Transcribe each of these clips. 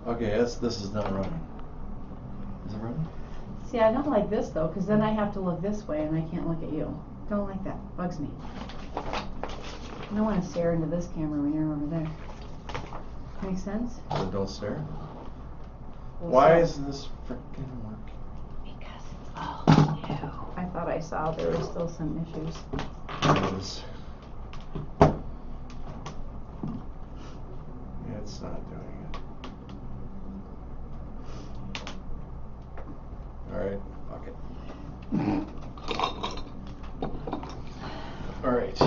Okay, this is not running. Is it running? See, I don't like this though, because then I have to look this way and I can't look at you. Don't like that. Bugs me. I don't want to stare into this camera when you're over there. Make sense? So don't stare. Well, Why so- isn't this freaking working? Because it's all new. I thought I saw there were still some issues. There it is. It's not doing it. Alright, fuck it. Alright.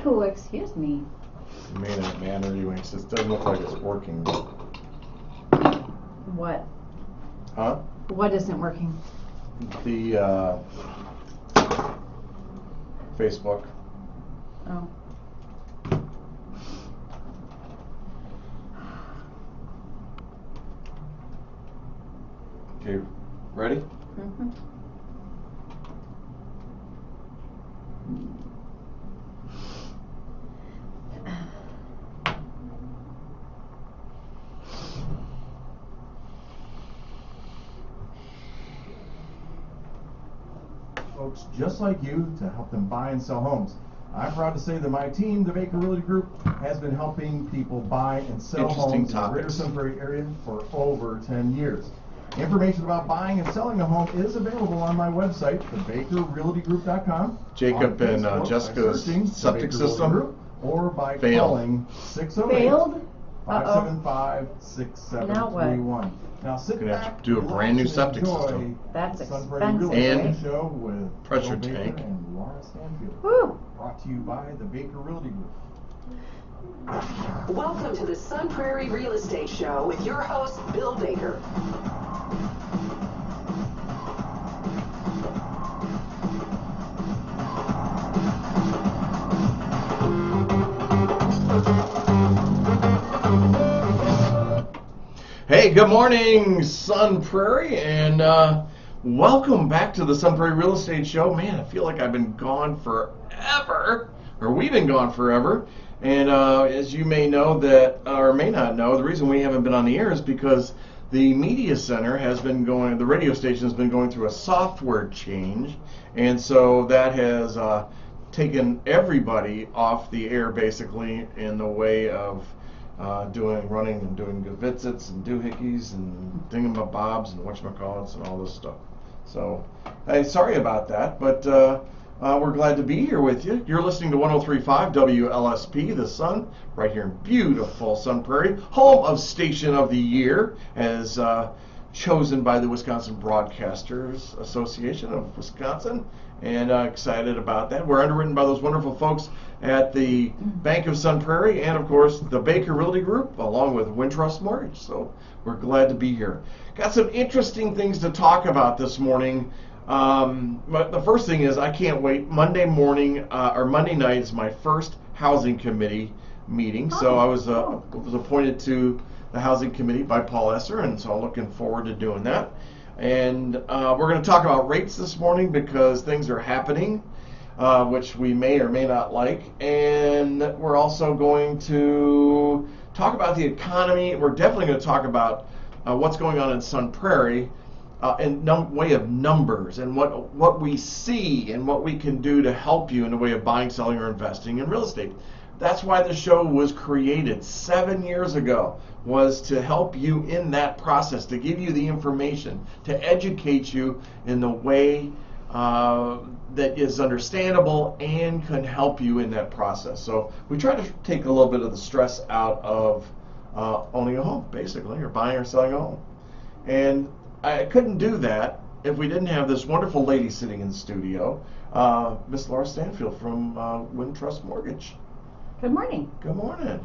Oh, excuse me. You made it, man, or you ain't. It doesn't look like it's working. What? Huh? What isn't working? The Facebook. Oh. Okay, ready? Mm-hmm. Folks just like you to help them buy and sell homes. I'm proud to say that my team, the Baker Realty Group, has been helping people buy and sell Interesting homes in the greater topics. Sun Prairie area for over 10 years. Information about buying and selling a home is available on my website, thebakerrealtygroup.com. Jacob on and Facebook by Jessica's searching The septic Baker Realty system Group, or by failed. calling 608 Failed? 575-6731. Now sit Gonna have back, to do a relax, brand new and septic enjoy system. That's the Sun Prairie expensive, Realty And Show with pressure Bill Baker tank. and Laura Stanfield. Woo! Brought to you by the Baker Realty Group. Welcome to the Sun Prairie Real Estate Show with your host, Bill Baker. Hey, good morning, Sun Prairie, and welcome back to the Sun Prairie Real Estate Show. Man, I feel like I've been gone forever, or we've been gone forever. And as you may know that, or may not know, the reason we haven't been on the air is because the media center has been going, the radio station has been going through a software change, and so that has taken everybody off the air basically in the way of running and doing visits and doohickeys and thingamabobs and whatchamacallits and all this stuff. So, hey, sorry about that, but we're glad to be here with you. You're listening to 103.5 WLSP, The Sun, right here in beautiful Sun Prairie, home of Station of the Year, as chosen by the Wisconsin Broadcasters Association of Wisconsin, and excited about that. We're underwritten by those wonderful folks at the Bank of Sun Prairie and, of course, the Baker Realty Group, along with Wintrust Mortgage. So we're glad to be here. Got some interesting things to talk about this morning. But the first thing is I can't wait. Monday morning or Monday night is my first housing committee meeting. So I was appointed to the housing committee by Paul Esser, and so I'm looking forward to doing that. And we're going to talk about rates this morning because things are happening, which we may or may not like. And we're also going to talk about the economy. We're definitely going to talk about what's going on in Sun Prairie in way of numbers and what we see and what we can do to help you in the way of buying, selling, or investing in real estate. That's why the show was created 7 years ago, was to help you in that process, to give you the information, to educate you in the way that is understandable and can help you in that process. So we try to take a little bit of the stress out of owning a home, basically, or buying or selling a home. And I couldn't do that if we didn't have this wonderful lady sitting in the studio, Miss Laura Stanfield from Wintrust Mortgage. Good morning. Good morning.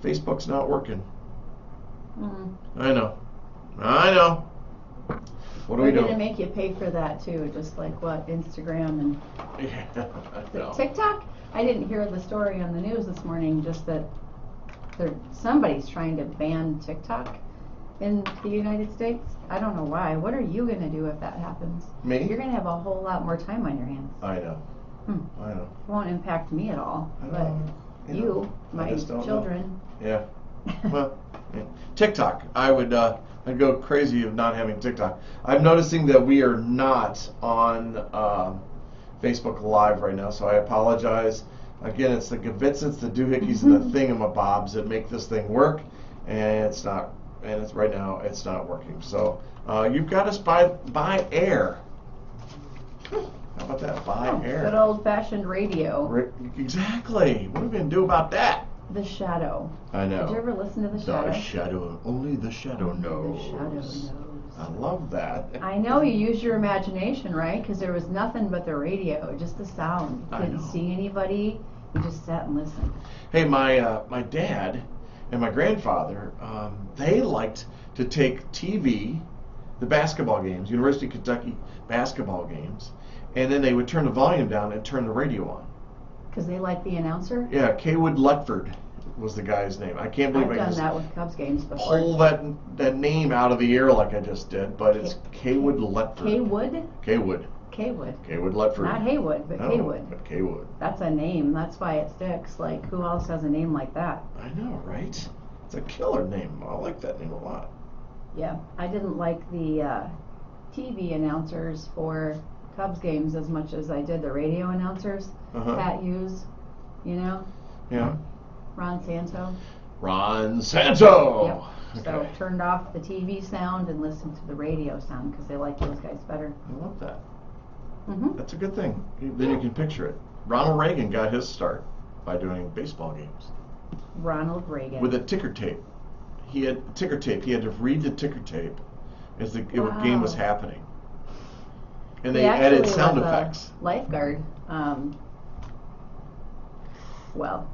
Facebook's not working. Mm. I know. What do we They're do? gonna make you pay for that too, just like what, Instagram and Yeah, I know. TikTok? I didn't hear the story on the news this morning, just that somebody's trying to ban TikTok in the United States. I don't know why. What are you gonna do if that happens? Me? You're gonna have a whole lot more time on your hands. I know. I know. It won't impact me at all, I but know. you, I my just don't know. children. Yeah. Well, yeah. TikTok. I'd go crazy of not having TikTok. I'm noticing that we are not on Facebook Live right now, so I apologize. Again, it's the Gavitzits, the doohickeys, and the thingamabobs that make this thing work, and it's not. And it's right now it's not working. So you've got us by air. How about that? By air. Good old-fashioned radio. Exactly. What are we gonna do about that? The Shadow. I know. Did you ever listen to The Shadow? The shadow. Only the shadow knows. The Shadow knows. I love that. I know you used your imagination, right? Because there was nothing but the radio, just the sound. You I couldn't know. see anybody. You just sat and listened. Hey, my dad and my grandfather, they liked to take TV, the basketball games, University of Kentucky basketball games, and then they would turn the volume down and turn the radio on. Because they like the announcer? Yeah, Kaywood Lutford was the guy's name. I can't believe I've I done just that with Cubs games before. pull that name out of the air like I just did, but it's Kaywood Lutford. Kaywood? Kaywood. Kaywood. Kaywood Lutford. Not Haywood, but No, Kaywood. but Kaywood. That's a name. That's why it sticks. Like, who else has a name like that? I know, right? It's a killer name. I like that name a lot. Yeah, I didn't like the TV announcers for Cubs games as much as I did the radio announcers. Uh-huh. Pat Hughes, you know, Yeah. Ron Santo. Ron Santo. Yep. So turned off the TV sound and listened to the radio sound because they like those guys better. I love that. Mm-hmm. That's a good thing. Then you can picture it. Ronald Reagan got his start by doing baseball games Ronald Reagan. with a ticker tape. He had ticker tape. He had to read the ticker tape as the game was happening. And they added actually sound was a effects. Lifeguard. Well,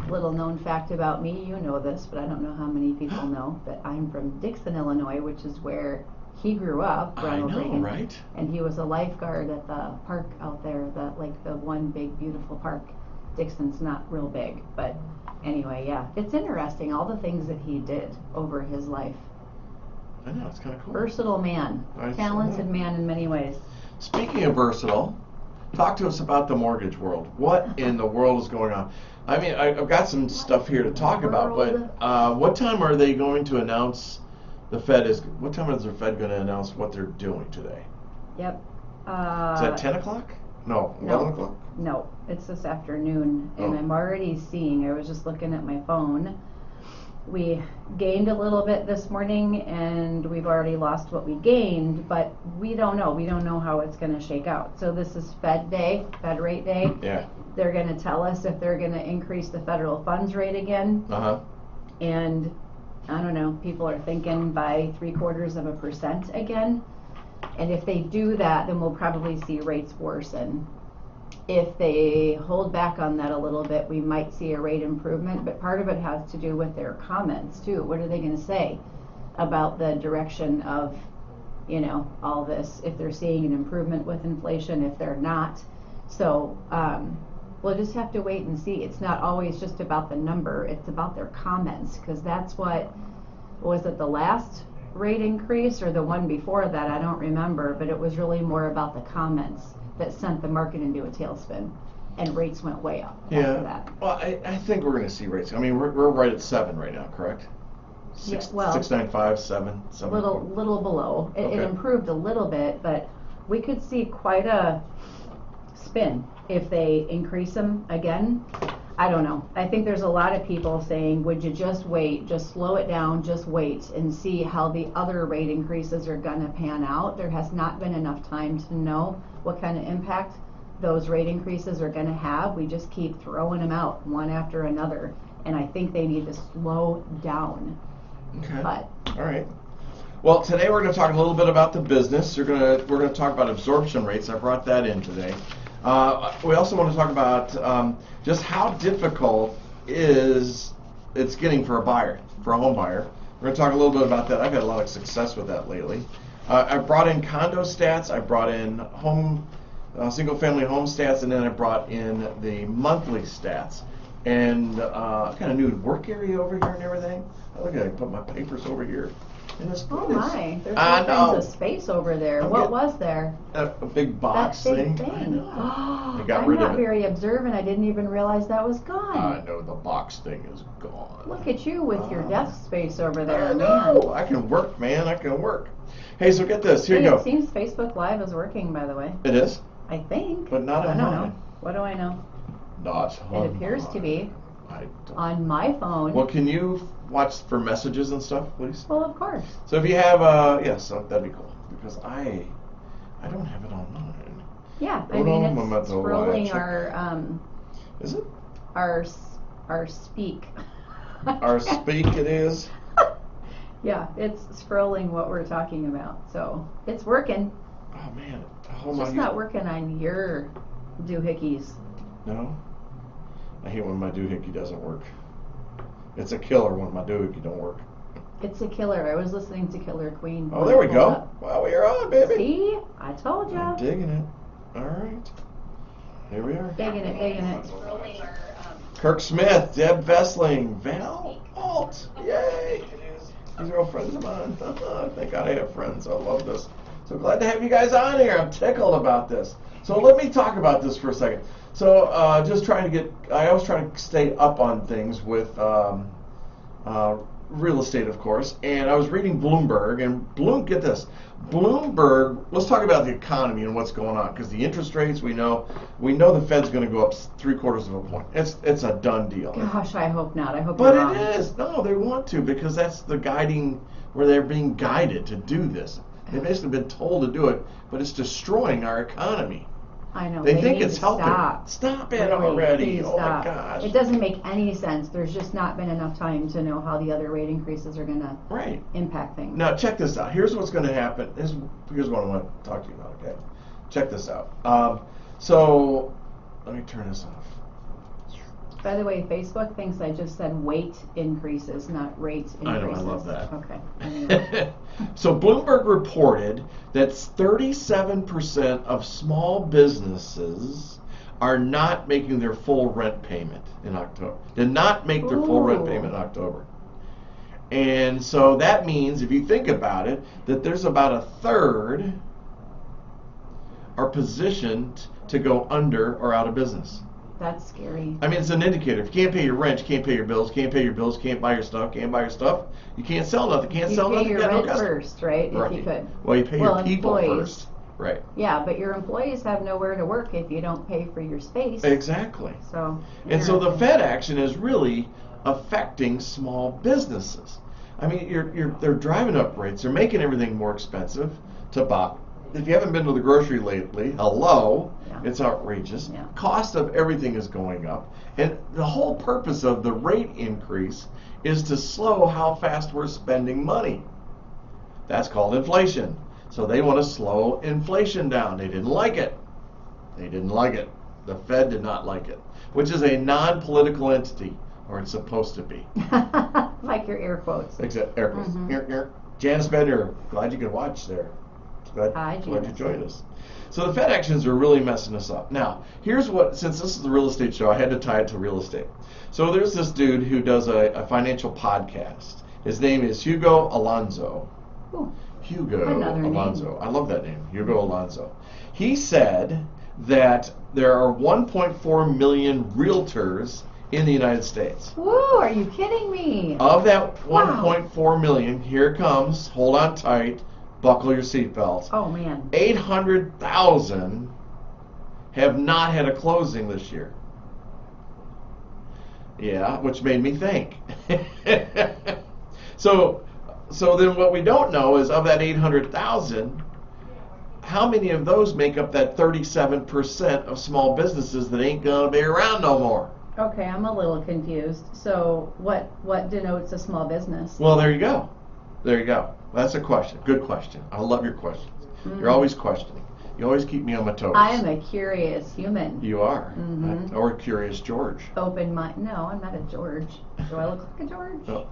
little known fact about me, you know this, but I don't know how many people know, but I'm from Dixon, Illinois, which is where he grew up, Ronald I know, Reagan. right? And he was a lifeguard at the park out there, the one big beautiful park. Dixon's not real big, but anyway, yeah. It's interesting, all the things that he did over his life. I know, it's kind of cool. Versatile man, talented man in many ways. Speaking of versatile, talk to us about the mortgage world. What in the world is going on? I mean, I've got some stuff here to talk about, but what time are they going to announce what time is the Fed going to announce what they're doing today? Yep. Is that 10 o'clock? No, 11 o'clock? No, it's this afternoon, and Oh. I'm already seeing, I was just looking at my phone, we gained a little bit this morning, and we've already lost what we gained, but we don't know how it's going to shake out. So this is Fed rate day. Yeah. They're going to tell us if they're going to increase the federal funds rate again, Uh-huh. and I don't know, people are thinking by 0.75% again. And if they do that, then we'll probably see rates worsen. If they hold back on that a little bit, we might see a rate improvement, but part of it has to do with their comments too. What are they going to say about the direction of, all this? If they're seeing an improvement with inflation, if they're not. So we'll just have to wait and see. It's not always just about the number, it's about their comments, because that's was it the last rate increase or the one before that? I don't remember, but it was really more about the comments that sent the market into a tailspin, and rates went way up after that. Well, I think we're going to see rates. I mean, we're right at 7 right now, correct? 6.95, 7. Little below. It Okay. improved a little bit, but we could see quite a spin if they increase them again. I don't know. I think there's a lot of people saying, would you just wait, just slow it down, just wait and see how the other rate increases are going to pan out. There has not been enough time to know what kind of impact those rate increases are going to have. We just keep throwing them out one after another, and I think they need to slow down. Okay. But all right. Well, today we're going to talk a little bit about the business. We're going to talk about absorption rates. I brought that in today. We also want to talk about just how difficult is it's getting for a buyer, for a home buyer. We're going to talk a little bit about that. I've had a lot of success with that lately. I brought in condo stats, I brought in home, single-family home stats, and then I brought in the monthly stats. And I got a new work area over here and everything. Look at I put my papers over here. And it's Oh my, there's I all know. kinds of space over there. I'm What getting- was there? A big box That big thing. I thing. know. I I'm got rid not of it. very observant. I didn't even realize that was I gone. know the box thing is gone. Look at you with your desk space over there, I man. know. I can work, man. I can work. Hey, so get this. Here Hey, you go. it seems Facebook Live is working, by the way. It is, I think. but not I on don't mine. know. What do I know? Not It on appears to mine. be I don't. on my phone. Well, can you watch for messages and stuff, please? Well, of course. So if you have, yes, that'd be cool because I don't have it on mine. Yeah, I Hold mean, on a it's moment, though, while I scrolling check. Is it? our speak. Our speak it is. Yeah, it's scrolling what we're talking about. So it's working. Oh man, It's hold on. just not working on your doohickeys. No, I hate when my doohickey doesn't work. It's a killer when my doohickey don't work. It's a killer. I was listening to Killer Queen. Oh, there we go. Wow, we are on, baby. See? I told I'm ya. digging it. All right, here we are. Digging it, digging it. Kirk Smith, Deb Vessling, Val Alt. Yay! These are all friends of mine. Thank God I have friends. I love this. So glad to have you guys on here. I'm tickled about this. So let me talk about this for a second. So just trying to get, I always try to stay up on things with real estate, of course. And I was reading Bloomberg, and get this. Bloomberg, let's talk about the economy and what's going on, because the interest rates, we know the Fed's going to go up 3/4 of a point. It's a done deal. Gosh, I hope not. I hope But you're wrong. it is. No, they want to, because that's the guiding, where they're being guided to do this. They've basically been told to do it, but it's destroying our economy. I know. They think need it's to helping. Stop. Stop it Really, already. please Oh stop. my gosh. It doesn't make any sense. There's just not been enough time to know how the other rate increases are going to Right. impact things. Now check this out. Here's what's going to happen. Here's what I want to talk to you about. Okay. Check this out. So let me turn this off. By the way, Facebook thinks I just said weight increases, not rate increases. I know, I love that. Okay. Anyway. So Bloomberg reported that 37% of small businesses are not making their full rent payment in October. Did not make their full rent Ooh. payment in October. And so that means, if you think about it, that there's about a third are positioned to go under or out of business. That's scary. I mean, it's an indicator. If you can't pay your rent, you can't pay your bills, can't buy your stuff, you can't sell nothing, can't You sell pay nothing, your got no rent customer. first, right? Right. If you could. Well, you pay Well, your people employees. first. Right. Yeah, but your employees have nowhere to work if you don't pay for your space. Exactly. So. And so the interesting. Fed action is really affecting small businesses. I mean, they're driving up rates. They're making everything more expensive to buy. If you haven't been to the grocery lately, hello, Yeah. it's outrageous. Yeah. Cost of everything is going up. And the whole purpose of the rate increase is to slow how fast we're spending money. That's called inflation. So they want to slow inflation down. They didn't like it. They didn't like it. The Fed did not like it, which is a non-political entity, or it's supposed to be. Like your air quotes. Except air quotes. Mhm. Janice Bender, glad you could watch there. Hi, Glad you Janice. joined us. So the Fed actions are really messing us up. Now, here's what, since this is the real estate show, I had to tie it to real estate. So there's this dude who does a financial podcast. His name is Hugo Alonso. Ooh, Hugo another name. Alonso. I love that name, Hugo Alonso. He said that there are 1.4 million realtors in the United States. Woo, are you kidding me? Of that Wow. 1.4 million, here it comes, hold on tight, buckle your seatbelts. Oh, man. 800,000 have not had a closing this year. Yeah, which made me think. So then what we don't know is, of that 800,000, how many of those make up that 37% of small businesses that ain't gonna be around no more? Okay, I'm a little confused. So what denotes a small business? Well, there you go. There you go. That's a question. Good question. I love your questions. You're always questioning. You always keep me on my toes. I am a curious human. You are. Mhm. Or Curious George. Open mind. No, I'm not a George. Do I look like a George? No.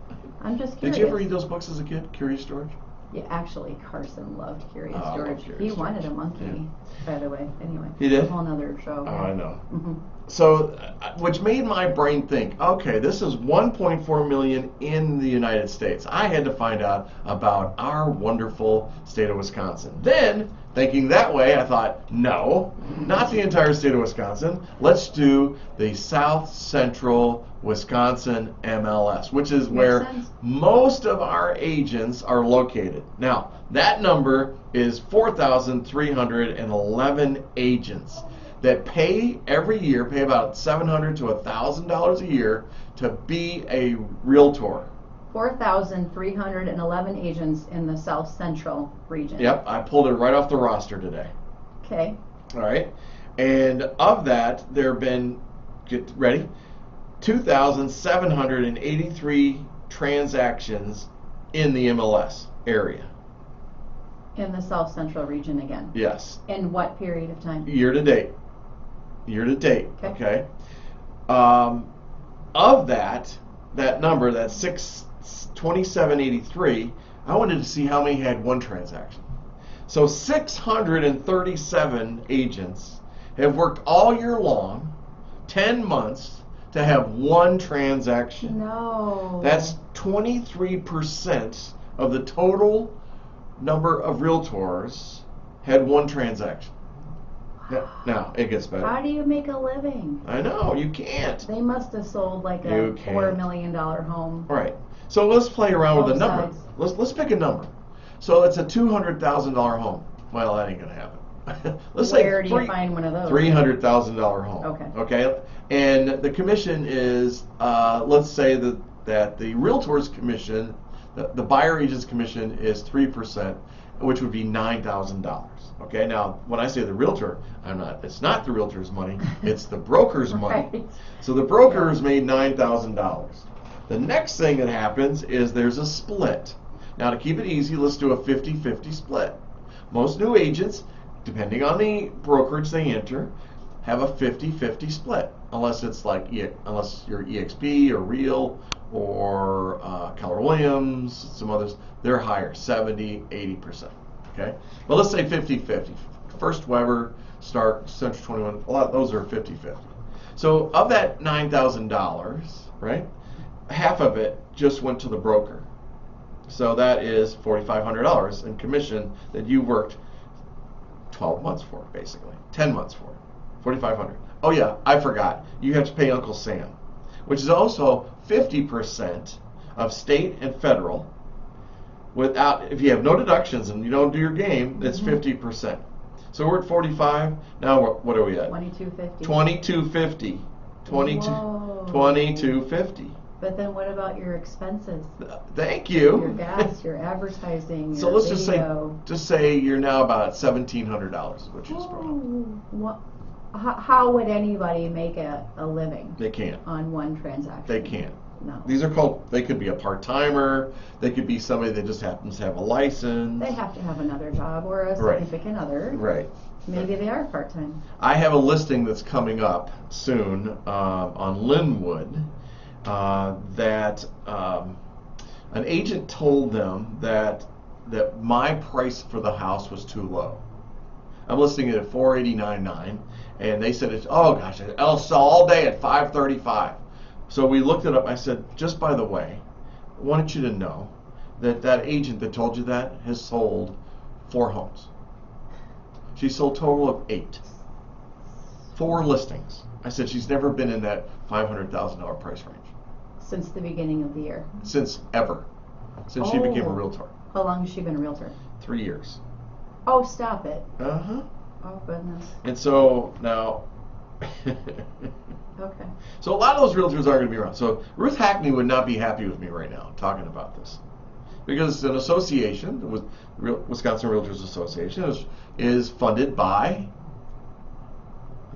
I'm just curious. Did you ever read those books as a kid, Curious George? Yeah, actually, Carson loved Curious Oh, I love George. Curious He George. wanted a monkey, by the way. Anyway, He did? A whole nother show. Oh, I know. Hmm. So, which made my brain think, okay, this is 1.4 million in the United States. I had to find out about our wonderful state of Wisconsin. Then, thinking that way, I thought, no, not the entire state of Wisconsin. Let's do the South Central Wisconsin MLS, which is where sense. most of our agents are located. Now, that number is 4,311 agents that pay every year, pay about $700 to $1,000 a year to be a realtor. 4,311 agents in the South Central region. Yep, I pulled it right off the roster today. Okay. All right. And of that, there have been, get ready, 2,783 transactions in the MLS area. In the South Central region again. Yes. In what period of time? Year to date. Year to date. Okay. Of that number, that 2783, I wanted to see how many had one transaction. So 637 agents have worked all year long, 10 months, to have one transaction. No. That's 23% of the total number of realtors had one transaction. Now, it gets better. How do you make a living? I know, you can't. They must have sold like a You $4 can't. million home. All right. So let's play around with a Both number. sides. Let's pick a number. So it's a $200,000 home. Well, that ain't gonna happen. Let's Where say do you find one of those? $300,000 home. Okay. Okay. And the commission is, let's say that the realtor's commission, the buyer agent's commission is 3%, which would be $9,000. Okay. Now, when I say the realtor, it's not the realtor's money. It's the broker's money. Right. So the broker's made $9,000. The next thing that happens is there's a split. Now, to keep it easy, let's do a 50-50 split. Most new agents, depending on the brokerage they enter, have a 50-50 split, unless it's like unless you're EXP or Real or Keller Williams, some others, they're higher, 70-80%. Okay, but let's say 50-50. First Weber, Stark, Central 21, a lot of those are 50-50. So of that $9,000, right, half of it just went to the broker. So that is $4,500 in commission that you worked 12 months for, basically 10 months for, $4,500. Oh yeah, I forgot. You have to pay Uncle Sam, which is also 50% of state and federal. If you have no deductions and you don't do your game, it's 50%. So we're at 45. Now what are we at? 2250. 2250. 2250. But then what about your expenses? Thank you. Your gas, your advertising, So your let's video. just say you're now about $1,700, which is probably. How would anybody make a living They can't. on one transaction? They can't. No. These are called. They could be a part-timer. They could be somebody that just happens to have a license. They have to have another job or a Right. significant other. Right. Maybe they are part-time. I have a listing that's coming up soon on Linwood that an agent told them that my price for the house was too low. I'm listing it at $489.9, and they said I'll sell all day at $535. So we looked it up. I said, just by the way, I wanted you to know that agent that told you that has sold 4 homes. She sold a total of 8. 4 listings. I said she's never been in that $500,000 price range. Since the beginning of the year. Since she became a realtor. How long has she been a realtor? 3 years. Oh, stop it. Uh-huh. Oh, goodness. And so now, Okay. so a lot of those realtors aren't going to be around. So Ruth Hackney would not be happy with me right now talking about this, because it's an association, the Wisconsin Realtors Association is funded by.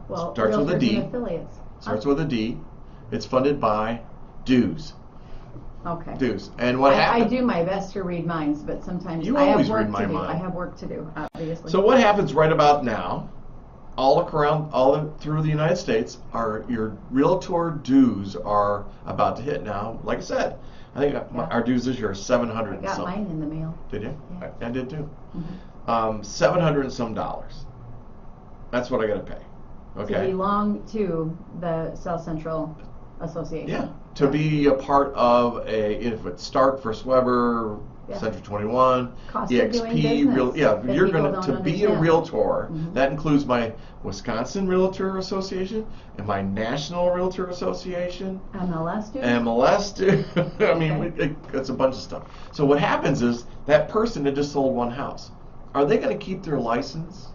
Well, Starts with a realtors D. and affiliates. Starts with a D. It's funded by dues. Okay. Dues. And what I happens? do my best to read minds, but sometimes You I have always work read my to do. mind. I have work to do, obviously. So what happens right about now, through the United States, your realtor dues are about to hit now. Like I said, I think our dues this year are 700 I and got something. mine in the mail. Did you? Yeah. I did too. Mm-hmm. $700 and some dollars. That's what I got to pay. Okay. To belong to the South Central Association. Yeah. To be a part of if it's Stark, First Weber, Yeah. Central 21, Cost of doing EXP, business that you're people going to don't be a understand. realtor. Mhm. That includes my Wisconsin Realtor Association and my National Realtor Association, MLS dues? MLS. I mean, Okay. it's a bunch of stuff. So what happens is that person that just sold one house, are they going to keep their license?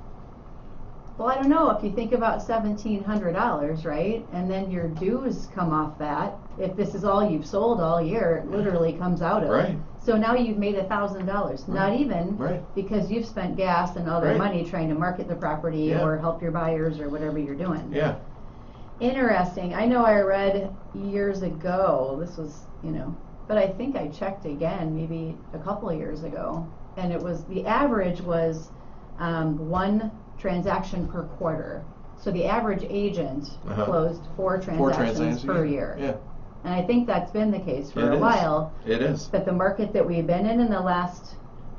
Well, I don't know. If you think about $1,700, right, and then your dues come off that, if this is all you've sold all year, it literally comes out of. Right. So now you've made $1,000. Not even, Right. because you've spent gas and other Right. money trying to market the property Yeah. or help your buyers or whatever you're doing. Yeah. Interesting. I know I read years ago, this was, but I think I checked again maybe a couple of years ago, and it was, the average was one transaction per quarter. So the average agent closed four transactions per year. Yeah. And I think that's been the case for It a is. while. It is. But the market that we've been in the last,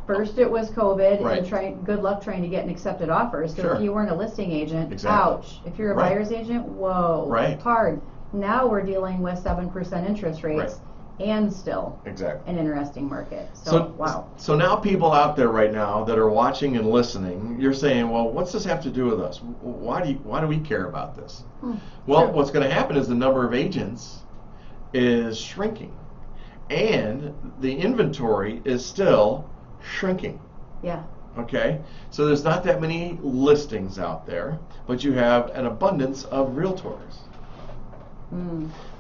first it was COVID, Right. and good luck trying to get an accepted offer. So Sure. if you weren't a listing agent, Exactly. ouch. If you're a Right. buyer's agent, whoa, Right. hard. Now we're dealing with 7% interest rates and still Exactly. an interesting market. So, wow. So now people out there right now that are watching and listening, you're saying, well, what's this have to do with us? Why do we care about this? Well, True. what's going to happen is the number of agents is shrinking, and the inventory is still shrinking. Yeah. Okay, so there's not that many listings out there, but you have an abundance of realtors.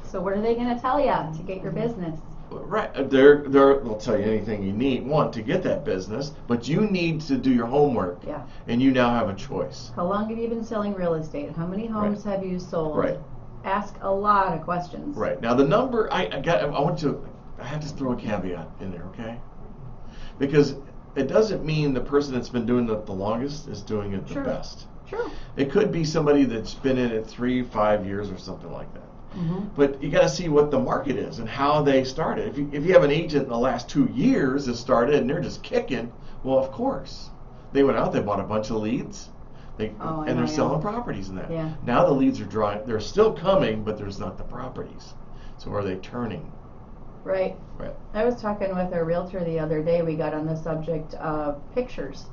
So what are they going to tell you to get your business? Right, they'll tell you anything you want to get that business, but you need to do your homework. Yeah. And you now have a choice. How long have you been selling real estate? How many homes have you sold? Right. Ask a lot of questions. Right, now the number I have to throw a caveat in there, okay? Because it doesn't mean the person that's been doing it the longest is doing it the Sure. best. Sure. It could be somebody that's been in it 3-5 years or something like that. Mm-hmm. But you got to see what the market is and how they started. If you have an agent in the last 2 years that started and they're just kicking, well, of course, they went out, they bought a bunch of leads, and they're selling properties in that. Yeah. Now the leads are dry. They're still coming, but there's not the properties. So are they turning? Right. Right. I was talking with a realtor the other day. We got on the subject of pictures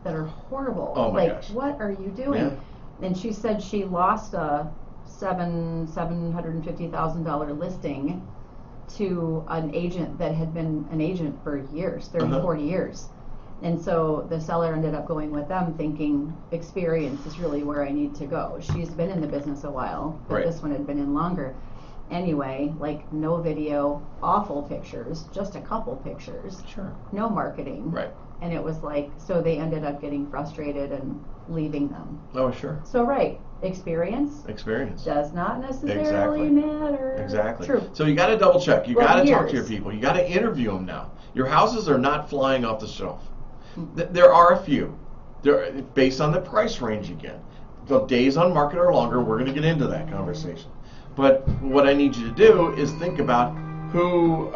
that are horrible. Oh my gosh. What are you doing? Yeah. And she said she lost a $750,000 listing to an agent that had been an agent for years, 30, 40 years. And so the seller ended up going with them thinking experience is really where I need to go. She's been in the business a while, but Right. this one had been in longer. Anyway, like no video, awful pictures, just a couple pictures, Sure. no marketing. Right. And it was like, so they ended up getting frustrated and leaving them. Oh, sure. So right, experience Experience. does not necessarily Exactly. matter. Exactly. True. So you got to double check. You Well, got to talk to years. your people. You got to interview them now. Your houses are not flying off the shelf. There are a few. They're based on the price range again. The days on market are longer. We're going to get into that conversation. But what I need you to do is think about who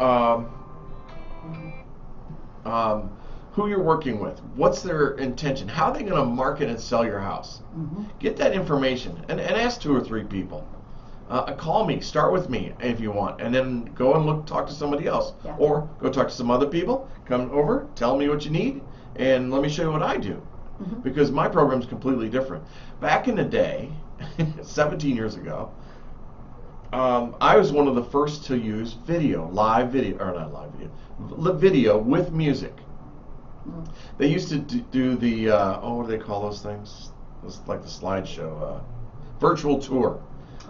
you're working with. What's their intention? How are they going to market and sell your house? Get that information and ask 2 or 3 people. Call me. Start with me if you want, and then go and talk to somebody else, Yeah. or go talk to some other people. Come over, tell me what you need, and let me show you what I do. Because my program's completely different. Back in the day, 17 years ago, I was one of the first to use video with music. They used to do the what do they call those things? It was like the slideshow, virtual tour.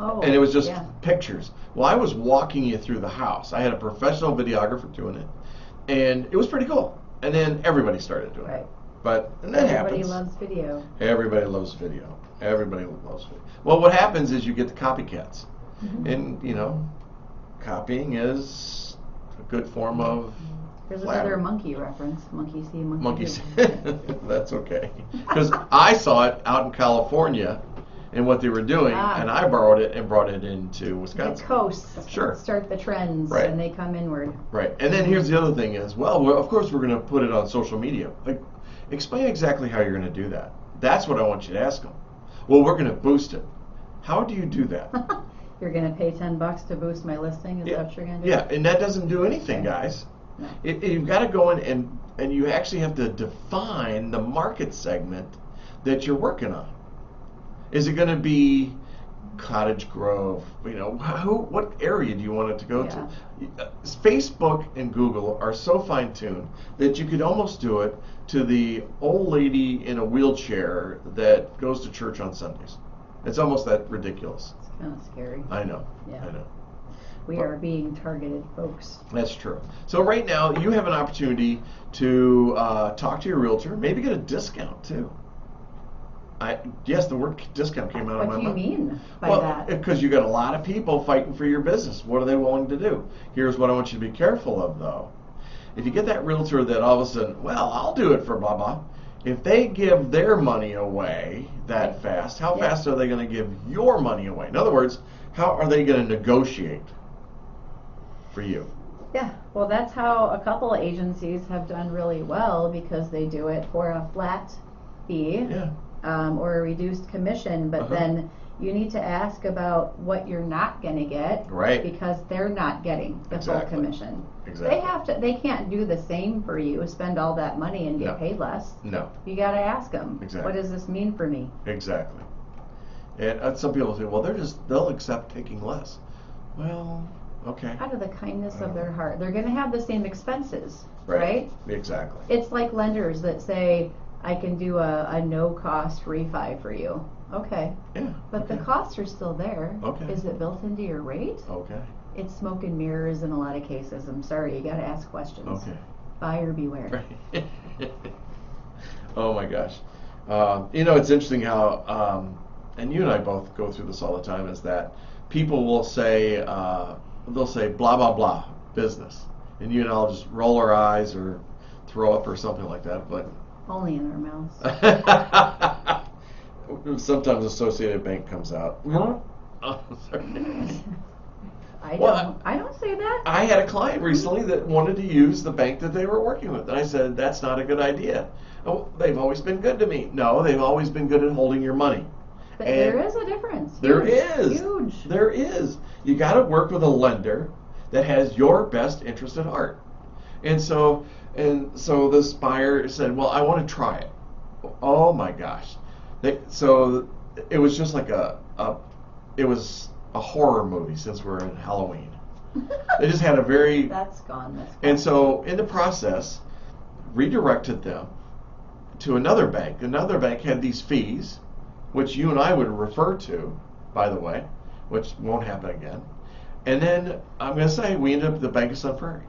Oh, And it was just yeah. pictures. Well, I was walking you through the house. I had a professional videographer doing it, and it was pretty cool. And then everybody started doing Right. it. And that Everybody happens. loves video. Everybody loves video. Everybody loves video. Well, what happens is you get the copycats. And, copying is a good form of Here's flattery. another monkey reference. Monkey see, monkey Monkeys. do. That's okay. Because I saw it out in California and what they were doing, and I borrowed it and brought it into The Wisconsin. coasts Sure. start the trends, Right. and they come inward. Right. And then here's the other thing is, well, of course we're going to put it on social media. Like, explain exactly how you're going to do that. That's what I want you to ask them. Well, we're going to boost it. How do you do that? You're going to pay $10 to boost my listing? Is that what you're going to do? Yeah, and that doesn't do anything, guys. No. You've got to go in and you actually have to define the market segment that you're working on. Is it going to be Cottage Grove? You know, what area do you want it to go to? Facebook and Google are so fine-tuned that you could almost do it to the old lady in a wheelchair that goes to church on Sundays. It's almost that ridiculous. It's kind of scary. I know. Yeah. I know. We are being targeted, folks. That's true. So right now you have an opportunity to talk to your realtor, maybe get a discount too. Yes, the word discount came out of my mouth. What do you mean by Well, that? because you got a lot of people fighting for your business. What are they willing to do? Here's what I want you to be careful of, though. If you get that realtor that all of a sudden, well, I'll do it for blah blah. If they give their money away that fast, how fast are they going to give your money away? In other words, how are they going to negotiate for you? Yeah, well, that's how a couple of agencies have done really well, because they do it for a flat fee. Yeah. Or a reduced commission, but then you need to ask about what you're not going to get, Right. because they're not getting the full commission. Exactly. They can't do the same for you, spend all that money and get paid less. No. You got to ask them, Exactly. what does this mean for me? Exactly. And some people say, well, they'll accept taking less. Well, okay. Out of the kindness of their heart, they're going to have the same expenses, Right. right? Exactly. It's like lenders that say, I can do a no-cost refi for you. Okay. Yeah. But the costs are still there. Okay. Is it built into your rate? Okay. It's smoke and mirrors in a lot of cases. I'm sorry, you gotta ask questions. Okay. Buyer beware. Right. Oh my gosh. It's interesting how, and you and I both go through this all the time, is that people will say, they'll say blah, blah, blah, business. And you and I'll just roll our eyes or throw up or something like that, but Only in our mouths. sometimes Associated Bank comes out. Oh, sorry. I don't say that. I had a client recently that wanted to use the bank that they were working with, and I said, that's not a good idea. Oh, they've always been good to me. No, they've always been good at holding your money. But there is a difference. There Huge. is. Huge. There is. You got to work with a lender that has your best interest at heart. And so this buyer said, well, I want to try it. Oh my gosh. So it was just like it was a horror movie, since we're in Halloween. They just had a very... That's gone. And so in the process, redirected them to another bank. Another bank had these fees, which you and I would refer to, by the way, which won't happen again. And then I'm going to say we ended up at the Bank of Sun Prairie.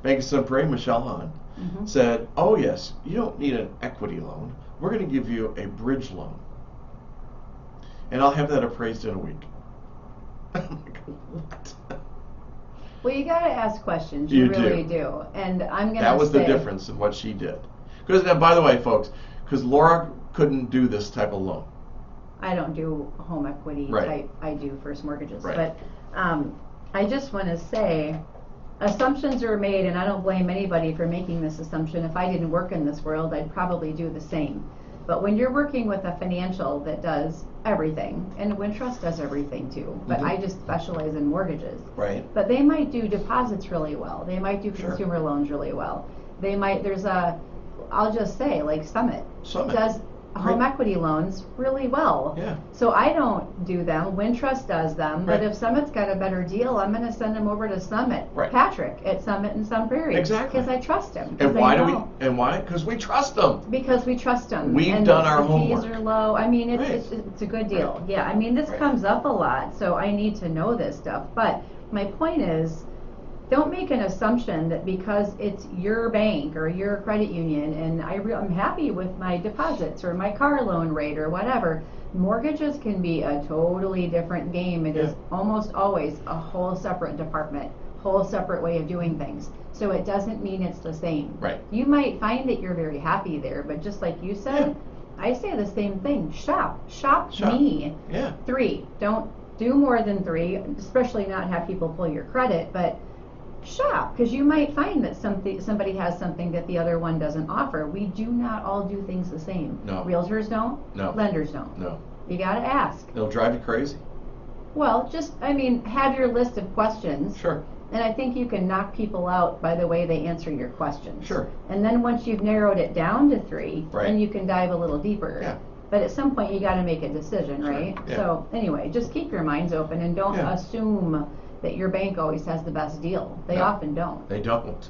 Bank of Sun Prairie, Michelle Hahn, said, oh yes, you don't need an equity loan. We're going to give you a bridge loan. And I'll have that appraised in a week. I'm like, what? Well, you got to ask questions. You really do. do. And I'm going to say... That was the difference in what she did. Because, by the way, folks, because Laura couldn't do this type of loan. I don't do home equity type. I do first mortgages. Right. But I just want to say, assumptions are made, and I don't blame anybody for making this assumption. If I didn't work in this world, I'd probably do the same. But when you're working with a financial that does everything, and Wintrust does everything too, but I just specialize in mortgages. Right. But they might do deposits really well. They might do consumer loans really well. They might, I'll just say, like Summit does home equity loans really well. Yeah. So I don't do them. Wintrust does them. But if Summit's got a better deal, I'm going to send them over to Summit. Right. Patrick at Summit in Sun Prairie. Exactly. Because I trust him. And why do we? And why? Because we trust them. Because we trust them. We've and done our the homework. fees are low. I mean, Right. it's a good deal. Yeah. I mean, this comes up a lot, so I need to know this stuff. But my point is, don't make an assumption that because it's your bank or your credit union and I'm happy with my deposits or my car loan rate or whatever. Mortgages can be a totally different game. It is almost always a whole separate department. whole separate way of doing things. So it doesn't mean it's the same. Right. You might find that you're very happy there, but just like you said, I say the same thing. Shop me. Yeah. 3. Don't do more than 3, especially not have people pull your credit, but shop, because you might find that somebody has something that the other one doesn't offer. We do not all do things the same. No. Realtors don't. No. Lenders don't. No. You got to ask. It'll drive you crazy. Well, just, have your list of questions. Sure. And I think you can knock people out by the way they answer your questions. Sure. And then once you've narrowed it down to 3, Right. then you can dive a little deeper. Yeah. But at some point you got to make a decision, Sure. right? Yeah. So anyway, just keep your minds open and don't Yeah. assume that your bank always has the best deal. They No. often don't. They don't.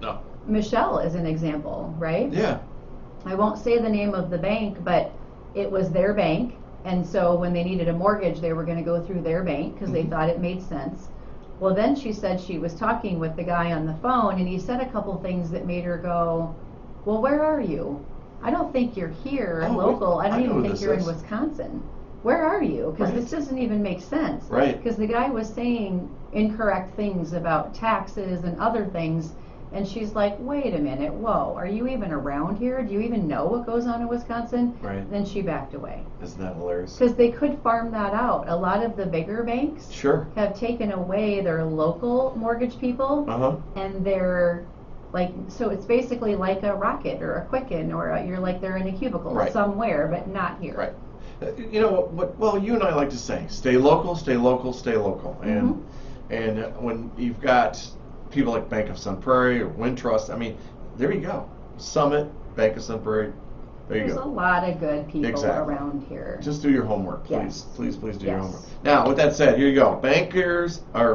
No. Michelle is an example, right? Yeah. I won't say the name of the bank, but it was their bank. And so when they needed a mortgage, they were going to go through their bank because they Mhm. thought it made sense. Well, then she said she was talking with the guy on the phone, and he said a couple things that made her go, well, where are you? I don't think you're here Oh, local. I don't I know even who think this you're in is. Wisconsin. Where are you? Because Right. this doesn't even make sense. Right. Because the guy was saying incorrect things about taxes and other things. And she's like, wait a minute, whoa, are you even around here? Do you even know what goes on in Wisconsin? Right. Then she backed away. Isn't that hilarious? Because they could farm that out. A lot of the bigger banks Sure. have taken away their local mortgage people, Uh-huh. and they're like, so it's basically like a Rocket or a Quicken, or you're like they're in a cubicle Right. somewhere, but not here. Right. You know what? Well, you and I like to say, stay local, stay local, stay local. And when you've got people like Bank of Sun Prairie or Wintrust, there you go. Summit, Bank of Sun Prairie. There you There's go. a lot of good people Exactly. around here. Just do your homework, please. Yes. Please do your Yes. homework. Now, with that said, here you go.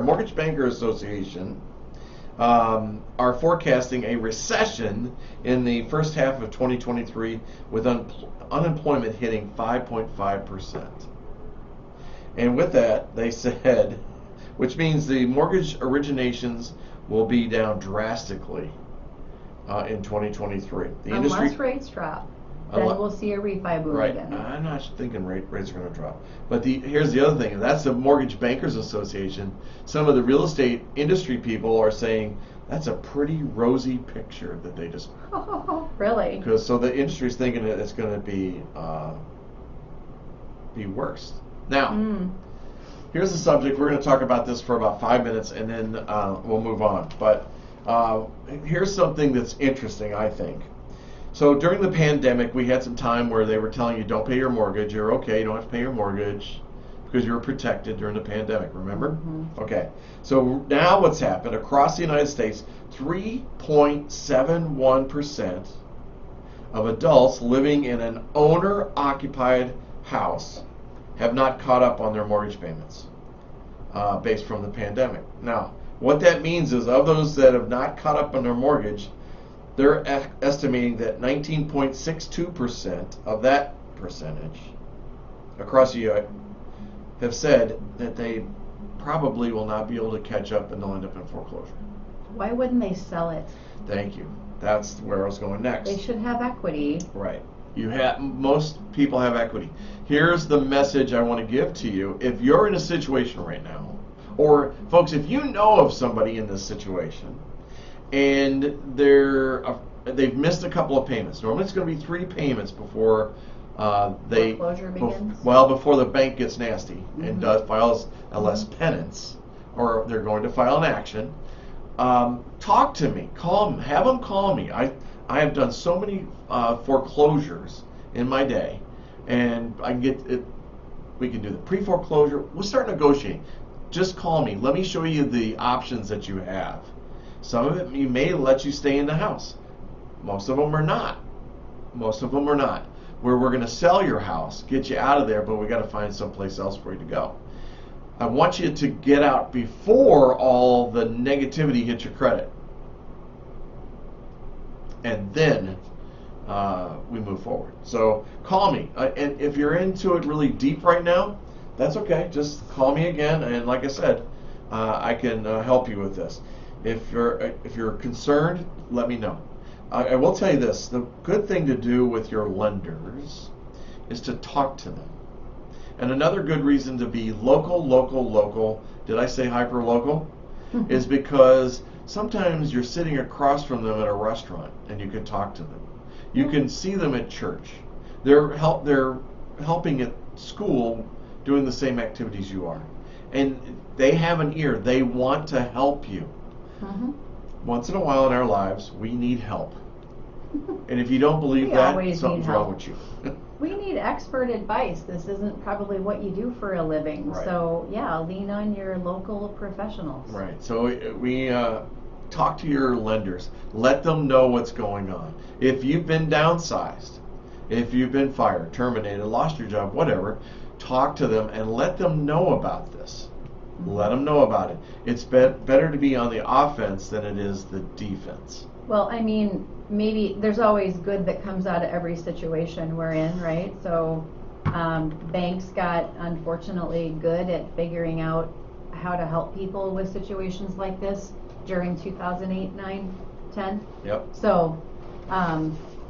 Mortgage Bankers Association are forecasting a recession in the first half of 2023 with unemployment hitting 5.5%. And with that, they said, which means the mortgage originations will be down drastically in 2023. The Unless rates drop, then we'll see a refi boom Right. again. I'm not thinking rates are going to drop. But here's the other thing, and that's the Mortgage Bankers Association. Some of the real estate industry people are saying that's a pretty rosy picture that they just. Really? So the industry's thinking that it's going to be worse. Now, here's the subject. We're going to talk about this for about 5 minutes, and then we'll move on. But here's something that's interesting, I think. So during the pandemic, we had some time where they were telling you, don't pay your mortgage. You're okay. You don't have to pay your mortgage because you were protected during the pandemic, remember? Mm-hmm. Okay. So now what's happened across the United States, 3.71% of adults living in an owner-occupied house have not caught up on their mortgage payments based from the pandemic. Now, what that means is of those that have not caught up on their mortgage, they're estimating that 19.62% of that percentage across the U.S. have said that they probably will not be able to catch up and they'll end up in foreclosure. Why wouldn't they sell it? Thank you. That's where I was going next. They should have equity. Right. Most people have equity. Here's the message I want to give to you. If you're in a situation right now, or folks, if you know of somebody in this situation, and they've missed a couple of payments. Normally it's going to be 3 payments before Foreclosure begins? before the bank gets nasty and files a less penance, or they're going to file an action. Talk to me, call them, have them call me. I have done so many foreclosures in my day, and I can get it. We can do the pre-foreclosure. We'll start negotiating. Just call me. Let me show you the options that you have. Some of it may let you stay in the house. Most of them are not. Where we're going to sell your house, get you out of there, but we got to find someplace else for you to go. I want you to get out before all the negativity hits your credit. And then we move forward. So call me. And if you're into it really deep right now, that's okay. Just call me again. And like I said, I can help you with this. If you're concerned, let me know. I will tell you this. The good thing to do with your lenders is to talk to them. And another good reason to be local. Did I say hyper local? is because sometimes you're sitting across from them at a restaurant and you can talk to them. You can see them at church. They're helping at school doing the same activities you are. And they have an ear. They want to help you. Mhm. Once in a while in our lives, we need help. And if you don't believe We that, always something's need wrong help. with you. We need expert advice. This isn't probably what you do for a living. Right. So, yeah, lean on your local professionals. Right. So we talk to your lenders. Let them know what's going on. If you've been downsized, if you've been fired, terminated, lost your job, whatever, talk to them and let them know about this. Let them know about it. It's better to be on the offense than it is the defense. Well, I mean, maybe there's always good that comes out of every situation we're in, right? So banks got, unfortunately, good at figuring out how to help people with situations like this during 2008, 9, 10. Yep. So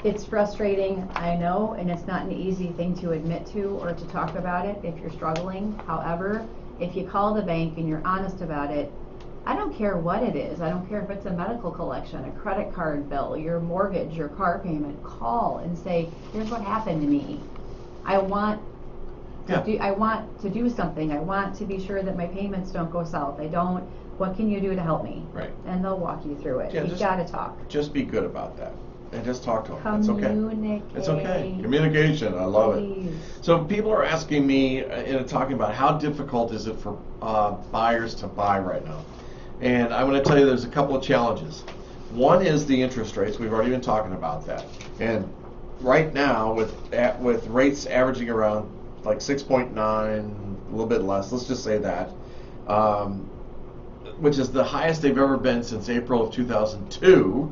it's frustrating, I know, and it's not an easy thing to admit to or to talk about it if you're struggling. However, if you call the bank and you're honest about it, I don't care what it is. I don't care if it's a medical collection, a credit card bill, your mortgage, your car payment. Call and say, here's what happened to me. I want to do something. I want to be sure that my payments don't go south. What can you do to help me? Right. And they'll walk you through it. Yeah, You've got to talk. Just be good about that. And just talk to them. It's okay. Communicate. It's okay. Communication. I love Please. it. So people are asking me, talking about how difficult is it for buyers to buy right now. And I'm going to tell you there's a couple of challenges. One is the interest rates. We've already been talking about that. And right now, with rates averaging around like 6.9, a little bit less, let's just say that, which is the highest they've ever been since April of 2002,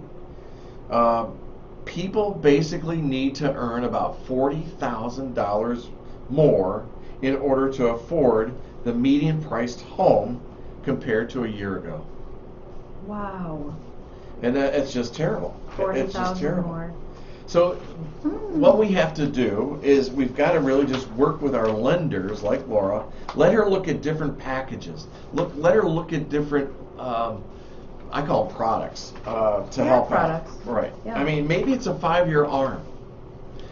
people basically need to earn about $40,000 more in order to afford the median priced home compared to a year ago. Wow. And it's just terrible. It's just 40,000 terrible. more. So what we have to do is we've got to really just work with our lenders like Laura. Let her look at different packages. Let her look at different, I call them products, to help products. out. Right. Yeah. I mean, maybe it's a 5-year arm.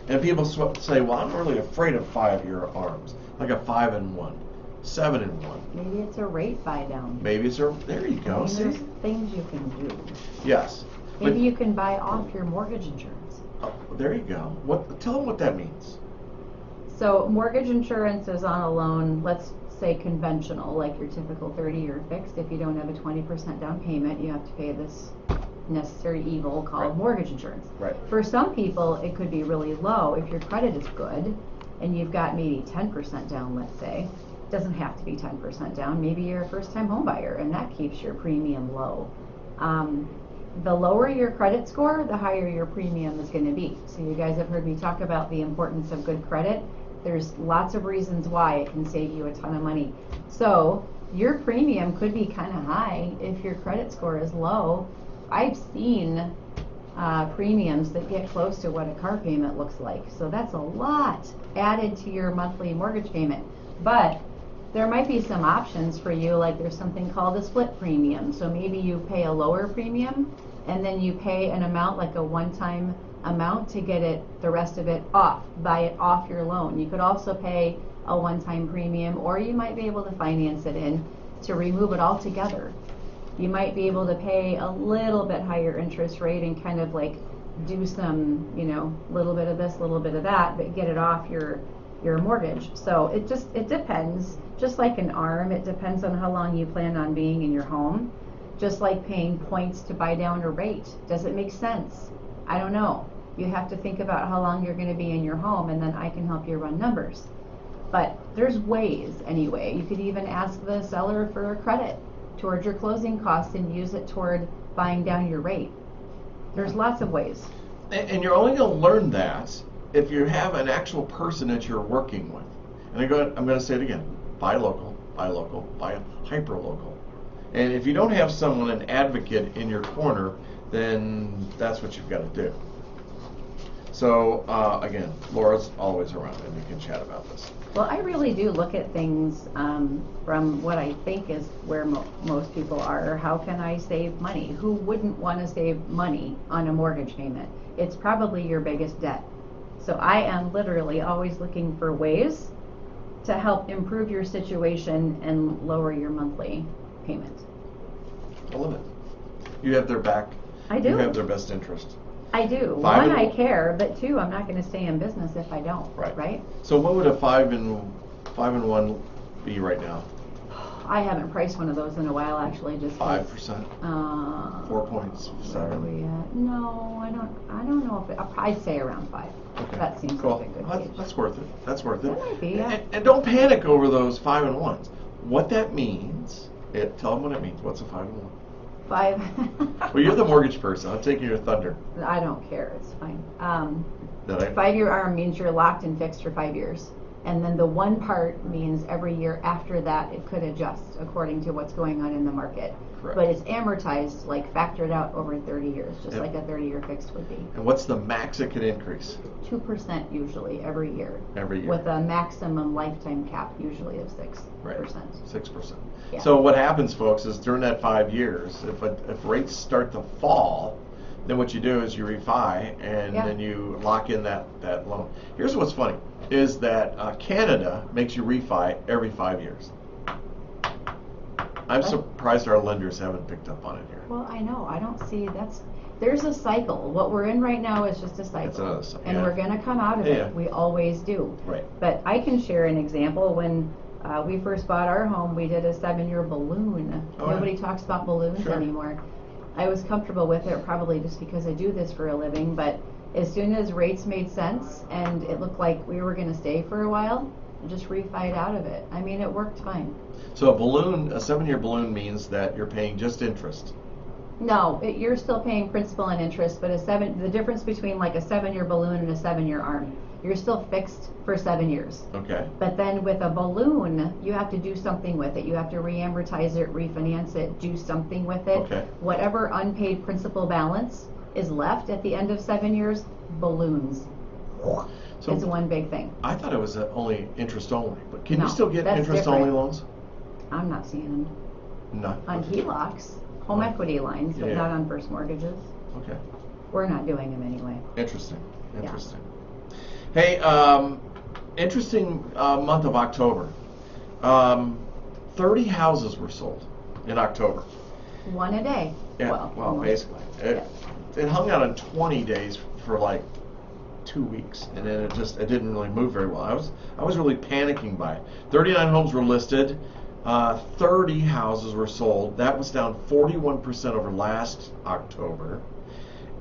And people say, well, I'm really afraid of 5-year arms, like a 5-in-1. 7-in-1. Maybe it's a rate buy down. Maybe it's there you go. I mean, See? there's things you can do. Yes. Maybe you can buy off your mortgage insurance. There you go. Tell them what that means. So mortgage insurance is on a loan, let's say conventional, like your typical 30-year fixed. If you don't have a 20% down payment, you have to pay this necessary evil called Right. mortgage insurance. Right. For some people, it could be really low if your credit is good and you've got maybe 10% down, let's say. Doesn't have to be 10% down. Maybe you're a first-time home buyer, and that keeps your premium low. The lower your credit score, the higher your premium is going to be. So you guys have heard me talk about the importance of good credit. There's lots of reasons why it can save you a ton of money. So your premium could be kind of high if your credit score is low. I've seen premiums that get close to what a car payment looks like. So that's a lot added to your monthly mortgage payment. But there might be some options for you, like there's something called a split premium. So maybe you pay a lower premium and then you pay an amount, like a one-time amount, to get the rest of it off, buy it off your loan. You could also pay a one-time premium, or you might be able to finance it in to remove it altogether. You might be able to pay a little bit higher interest rate and kind of like do some, little bit of this, little bit of that, but get it off your mortgage. So it depends. Just like an ARM, it depends on how long you plan on being in your home. Just like paying points to buy down a rate. Does it make sense? I don't know. You have to think about how long you're going to be in your home, and then I can help you run numbers. But there's ways anyway. You could even ask the seller for a credit towards your closing costs and use it toward buying down your rate. There's lots of ways. And you're only going to learn that if you have an actual person that you're working with. And I'm going to say it again. Buy local, buy hyper local. And if you don't have someone, an advocate in your corner, then that's what you've got to do. So again, Laura's always around, and you can chat about this. Well, I really do look at things from what I think is where most people are. How can I save money? Who wouldn't want to save money on a mortgage payment? It's probably your biggest debt. So I am literally always looking for ways to help improve your situation and lower your monthly payment. I love it. You have their back. I do. You have their best interest. I do. Five One, and- I care, but two, I'm not going to stay in business if I don't. Right? So what would a 5-and-1 be right now? I haven't priced one of those in a while, actually. Just 5%. 4.7. Where are we at? No, I don't know if I'd say around 5. Okay. That seems cool. like a good Well, gauge. that's worth it. That's worth it. That might be, yeah. And don't panic over those 5-and-1s. What that means? Tell them what it means. What's a 5-and-1? 5. Well, you're the mortgage person. I'm taking your thunder. I don't care. It's fine. Did I? 5-year ARM means you're locked and fixed for 5 years. And then the one part means every year after that it could adjust according to what's going on in the market. Correct. But it's amortized, like factored out over 30 years, just Yep. like a 30-year fixed would be. And what's the max it can increase 2% usually every year. every year? With a maximum lifetime cap usually of 6%. Right. 6%. Yeah. So what happens, folks, is during that 5 years, if rates start to fall, then what you do is you refi and Yeah. then you lock in that loan. Here's what's funny, is that Canada makes you refi every 5 years. I'm What? surprised our lenders haven't picked up on it here. Well, I know. I don't see there's a cycle. What we're in right now is just a cycle. It's another cycle, And yeah. we're going to come out of Yeah. it. We always do. Right. But I can share an example. When we first bought our home, we did a 7-year balloon. Oh, yeah. Nobody talks about balloons Sure. anymore. I was comfortable with it, probably just because I do this for a living. But as soon as rates made sense and it looked like we were going to stay for a while, I just refied out of it. I mean, it worked fine. So a 7-year balloon means that you're paying just interest. No, you're still paying principal and interest, but the difference between like a 7-year balloon and a 7-year ARM, you're still fixed for 7 years. Okay. But then with a balloon, you have to do something with it. You have to re-amortize it, refinance it, do something with it. Okay. Whatever unpaid principal balance is left at the end of 7 years, balloons. So It's one big thing. I thought it was only interest only, but can No, you still get that's interest only different. loans? I'm not seeing them No. on HELOCs, home Oh. equity lines, but Yeah. not on first mortgages. Okay. We're not doing them anyway. Interesting. Yeah. Interesting. Hey, interesting month of October. 30 houses were sold in October. One a day. Yeah. Well, almost. basically, it hung out on 20 days for like 2 weeks, and then it didn't really move very well. I was really panicking by it. 39 homes were listed. 30 houses were sold. That was down 41% over last October.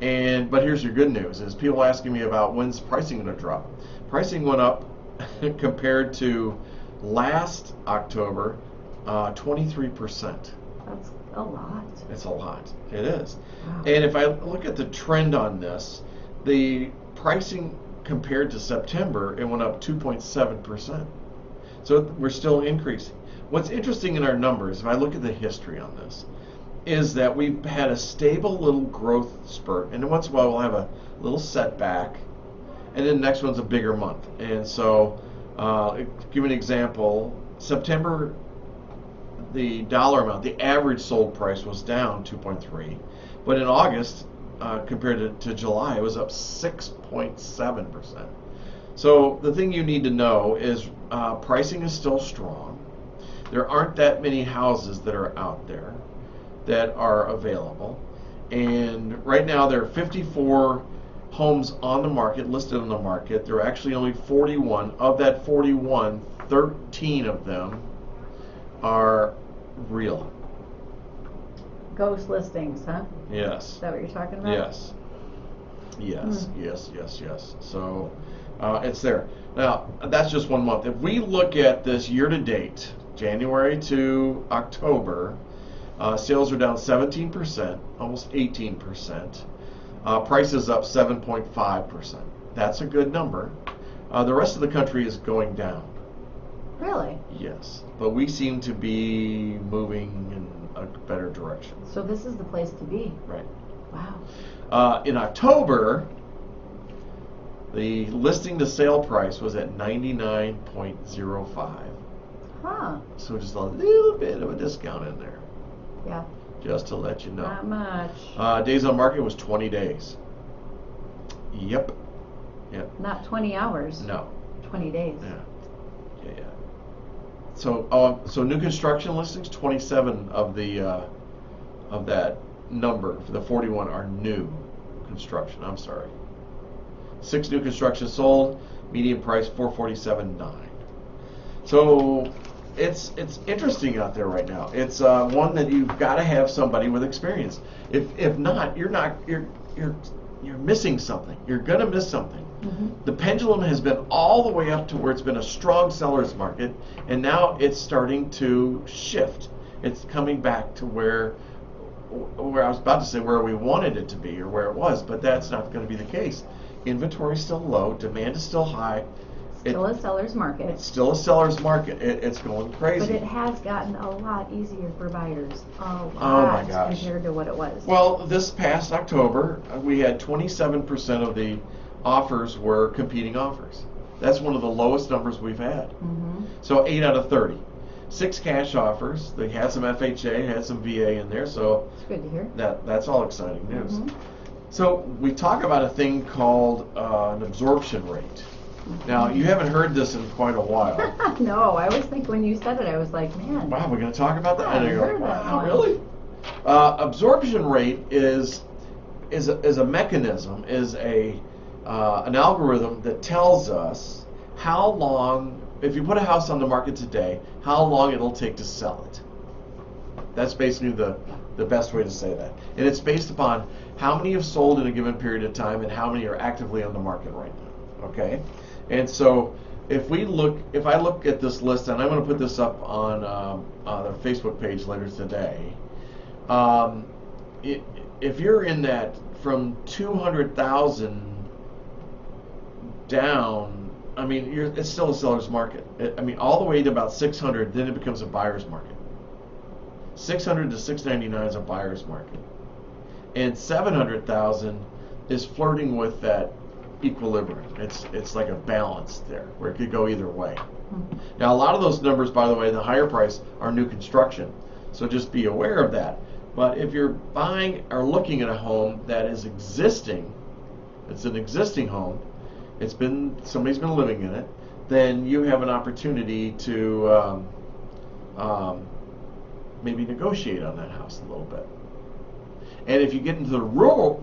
But here's your good news: is people asking me about when's pricing going to drop. Pricing went up compared to last October, 23%. That's a lot. It's a lot. It is. Wow. And if I look at the trend on this, the pricing compared to September, it went up 2.7%. So we're still increasing. What's interesting in our numbers, if I look at the history on this, is that we've had a stable little growth spurt, and then once in a while we'll have a little setback, and then the next one's a bigger month. And so, give an example, September, the dollar amount, the average sold price was down 2.3, but in August, compared to July, it was up 6.7%. So the thing you need to know is pricing is still strong. There aren't that many houses that are out there that are available, and right now there are 54 homes on the market, listed on the market. There are actually only 41. Of that 41, 13 of them are real. Ghost listings, huh? Yes. Is that what you're talking about? Yes. Yes. So it's there. Now, that's just 1 month. If we look at this year to date, January to October, sales are down 17%, almost 18%. Prices up 7.5%. That's a good number. The rest of the country is going down. Really? Yes. But we seem to be moving in a better direction. So this is the place to be. Right. Wow. In October, The listing to sale price was at 99.05. Huh. So just a little bit of a discount in there, Yeah. just to let you know. Not much. Days on market was 20 days. Yep. Not 20 hours. No. 20 days. Yeah. So, so new construction listings, 27 of that number for the 41 are new construction. I'm sorry. 6 new construction sold, median price 447.9. So it's interesting out there right now. It's one that you've got to have somebody with experience. If not, you're missing something. You're gonna miss something. Mm-hmm. The pendulum has been all the way up to where it's been a strong seller's market, and now it's starting to shift. It's coming back to where I was about to say where we wanted it to be or where it was, but that's not going to be the case. Inventory is still low, demand is still high. Still a seller's market. It's still a seller's market. It's going crazy. But it has gotten a lot easier for buyers. A lot Oh my gosh. compared to what it was. Well, this past October, we had 27% of the offers were competing offers. That's one of the lowest numbers we've had. Mm-hmm. So 8 out of 30. 6 cash offers. They had some FHA, had some VA in there, so It's good to hear. that's all exciting news. Mhm. So we talk about a thing called an absorption rate. Now, you haven't heard this in quite a while. No, I always think when you said it, I was like, man. Wow, we're going to talk about that? I And you're heard like, that wow, one. really? Absorption rate is a mechanism, is an algorithm that tells us how long, if you put a house on the market today, how long it'll take to sell it. That's basically the best way to say that. And it's based upon how many have sold in a given period of time and how many are actively on the market right now. Okay? And so if I look at this list, and I'm going to put this up on the Facebook page later today, if you're in that from 200,000 down, I mean, it's still a seller's market. All the way to about 600, then it becomes a buyer's market. 600 to 699 is a buyer's market, and 700,000 is flirting with that equilibrium. It's like a balance there where it could go either way. Now, a lot of those numbers, by the way, the higher price are new construction, so just be aware of that. But if you're buying or looking at a home that is existing, it's an existing home, somebody's been living in it, then you have an opportunity to maybe negotiate on that house a little bit. And if you get into the rural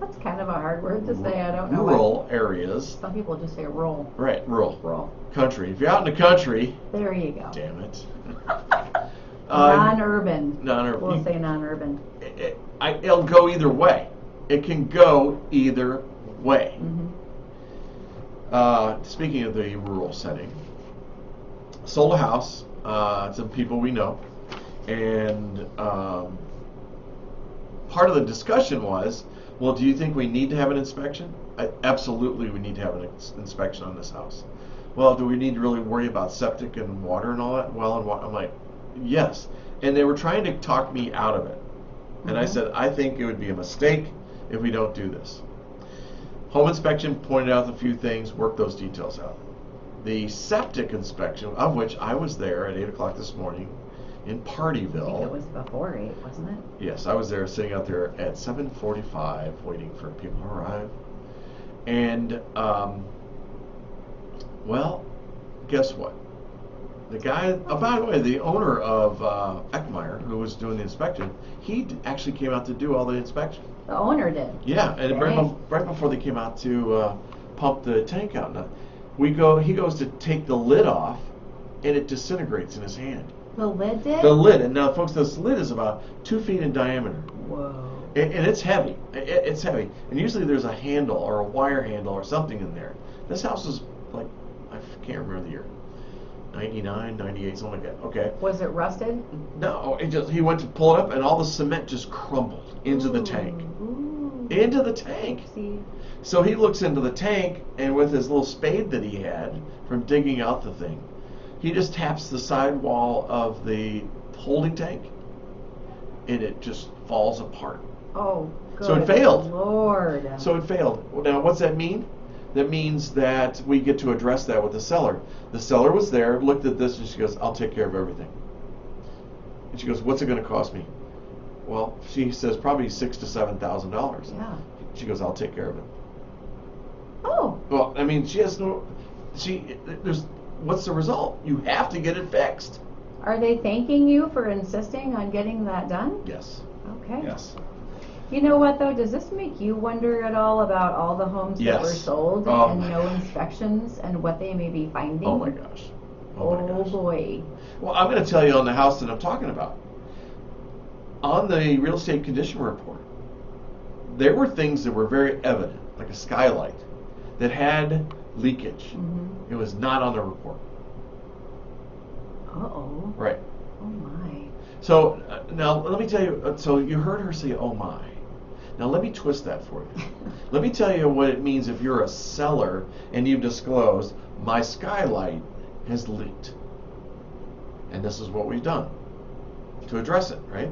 That's kind of a hard word to say. I don't know. rural areas, Some people just say rural. right? Rural Rural. country. If you're out in the country, There you go. damn it. Non-urban. Non-urban. We'll say non-urban. It'll go either way. It can go either way. Mm-hmm. Speaking of the rural setting, sold a house to people we know, and part of the discussion was, well, do you think we need to have an inspection? Absolutely, we need to have an inspection on this house. Well, do we need to really worry about septic and water and all that? Well, and I'm like, yes. And they were trying to talk me out of it. And I said, I think it would be a mistake if we don't do this. Home inspection pointed out a few things, worked those details out. The septic inspection, of which I was there at 8 o'clock this morning in Partyville. I think it was before 8, wasn't it? Yes, I was there sitting out there at 7:45 waiting for people to arrive. And, well, guess what? The guy, by the way, the owner of Eckmeyer, who was doing the inspection, he actually came out to do all the inspection. The owner did. Yeah, and right before they came out to pump the tank out, now, he goes to take the lid off, and it disintegrates in his hand. The lid did? The lid, and now, folks, this lid is about 2 feet in diameter. Whoa. And it's heavy. It's heavy. And usually there's a handle or a wire handle or something in there. This house is like, I can't remember the year. 99, 98, something like that. Okay. Was it rusted? No, he went to pull it up and all the cement just crumbled into the tank. Ooh. Into the tank. See? So he looks into the tank, and with his little spade that he had from digging out the thing, he just taps the side wall of the holding tank, and it just falls apart. Oh, good So it failed. Lord. So it failed. Now, what's that mean? That means that we get to address that with the seller. The seller was there, looked at this, and she goes, I'll take care of everything. And she goes, what's it going to cost me? Well, she says probably $6,000 to $7,000. Yeah. She goes, I'll take care of it. Oh. Well, I mean, there's, what's the result? You have to get it fixed. Are they thanking you for insisting on getting that done? Yes. Okay. Yes. You know what though? Does this make you wonder at all about all the homes that Yes. were sold Oh, and my no gosh. inspections and what they may be finding? Oh my gosh. Oh my Oh gosh. boy. Well, I'm going to tell you on the house that I'm talking about. On the real estate condition report, there were things that were very evident, like a skylight, that had leakage. Mm-hmm. It was not on the report. Uh-oh. Right. Oh my. So now let me tell you. So you heard her say, "Oh my." Now let me twist that for you. Let me tell you what it means if you're a seller and you've disclosed my skylight has leaked, and this is what we've done to address it. Right.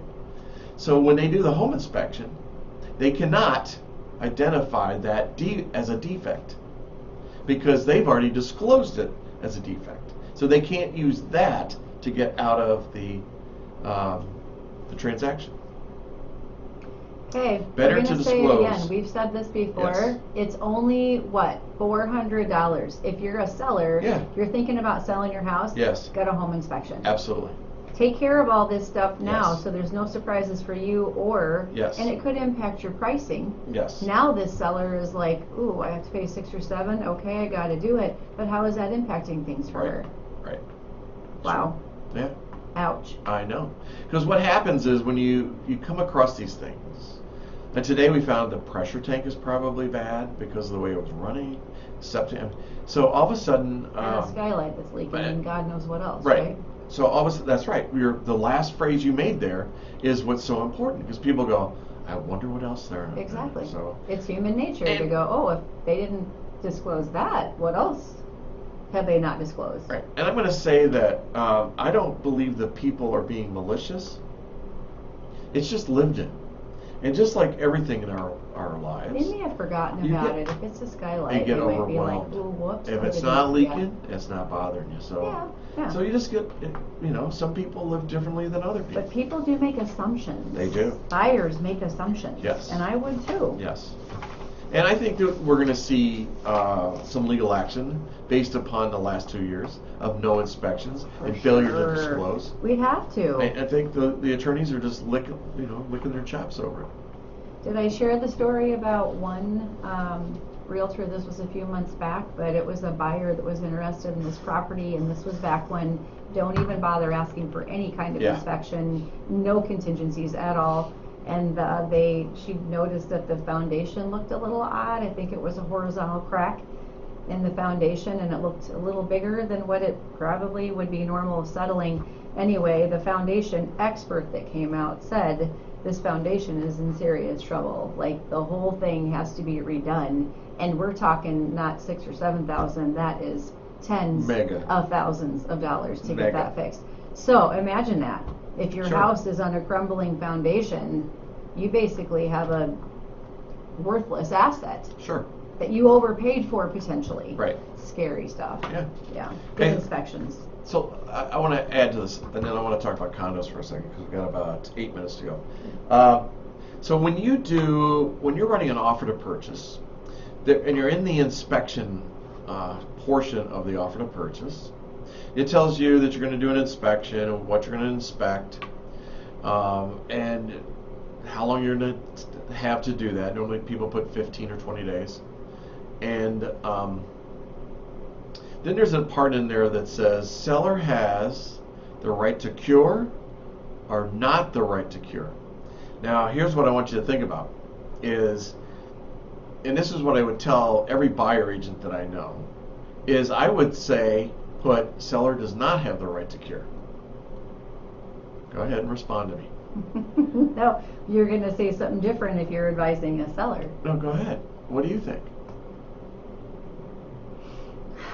So when they do the home inspection, they cannot identify that as a defect because they've already disclosed it as a defect. So they can't use that to get out of the transaction. Okay, Better we're to gonna say it disclose. again. We've said this before. Yes. It's only what, $400. If you're a seller, Yeah. you're thinking about selling your house. Yes. Get a home inspection. Absolutely. Take care of all this stuff now, Yes. so there's no surprises for you, or Yes. and it could impact your pricing. Yes. Now this seller is like, ooh, I have to pay 6 or 7. Okay, I got to do it. But how is that impacting things for Right. her? Right. Wow. Yeah. Ouch. I know. Because what happens is when you come across these things, and today we found the pressure tank is probably bad because of the way it was running, septic. So all of a sudden, And a skylight that's leaking, and God knows what else, right. right? So all of a sudden, that's right. The last phrase you made there is what's so important because people go, I wonder what else there is. Exactly. So It's human nature to And- go, oh, if they didn't disclose that, what else have they not disclosed? right. And I'm going to say that I don't believe that people are being malicious. It's just lived in. And just like everything in our lives, They may have forgotten You about get- it. If it's a skylight, get they might be like, overwhelmed. ooh, whoops. if I it's didn't not forget." leaking, it's not bothering you. So, Yeah. so you just get, some people live differently than other people. But people do make assumptions. They do. Buyers make assumptions. Yes. And I would too. Yes. And I think that we're going to see some legal action based upon the last 2 years of no inspections and failure to disclose. We'd have to. I think the attorneys are just licking their chops over it. Did I share the story about one realtor? This was a few months back, but it was a buyer that was interested in this property, and this was back when don't even bother asking for any kind of Yeah. inspection, no contingencies at all. And she noticed that the foundation looked a little odd. I think it was a horizontal crack in the foundation, and it looked a little bigger than what it probably would be normal settling. Anyway, the foundation expert that came out said this foundation is in serious trouble. Like the whole thing has to be redone, and we're talking not 6 or 7,000. That is tens Mega. of thousands of dollars to Mega. get that fixed. So imagine that. If your Sure. house is on a crumbling foundation, you basically have a worthless asset Sure. that you overpaid for potentially. Right. Scary stuff. Yeah. Yeah. Good And- inspections. So I want to add to this, and then I want to talk about condos for a second because we've got about 8 minutes to go. So when you're running an offer to purchase, and you're in the inspection portion of the offer to purchase, it tells you that you're going to do an inspection and what you're going to inspect, and how long you're going to have to do that. Normally people put 15 or 20 days. And then there's a part in there that says seller has the right to cure or not the right to cure. Now here's what I want you to think about is, and this is what I would tell every buyer agent that I know, is I would say put seller does not have the right to cure. Go ahead and respond to me. No, you're going to say something different if you're advising a seller. No, go ahead. What do you think?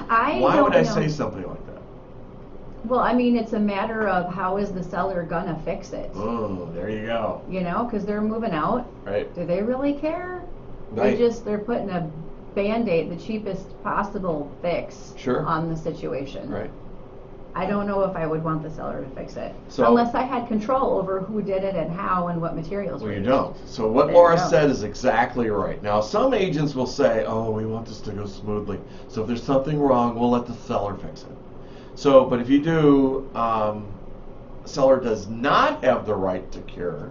I Why don't would I know. say something like that? Well, I mean, it's a matter of how is the seller gonna fix it? Oh, there you go. You know, because they're moving out. Right. Do they really care? Right. They're putting a Band-Aid, the cheapest possible fix Sure. on the situation. Right. I don't know if I would want the seller to fix it. So- Unless I had control over who did it and how and what materials Well, were you used. don't. So what There you Laura go. said is exactly right. Now, some agents will say, oh, we want this to go smoothly. So if there's something wrong, we'll let the seller fix it. So, but if you do, seller does not have the right to cure,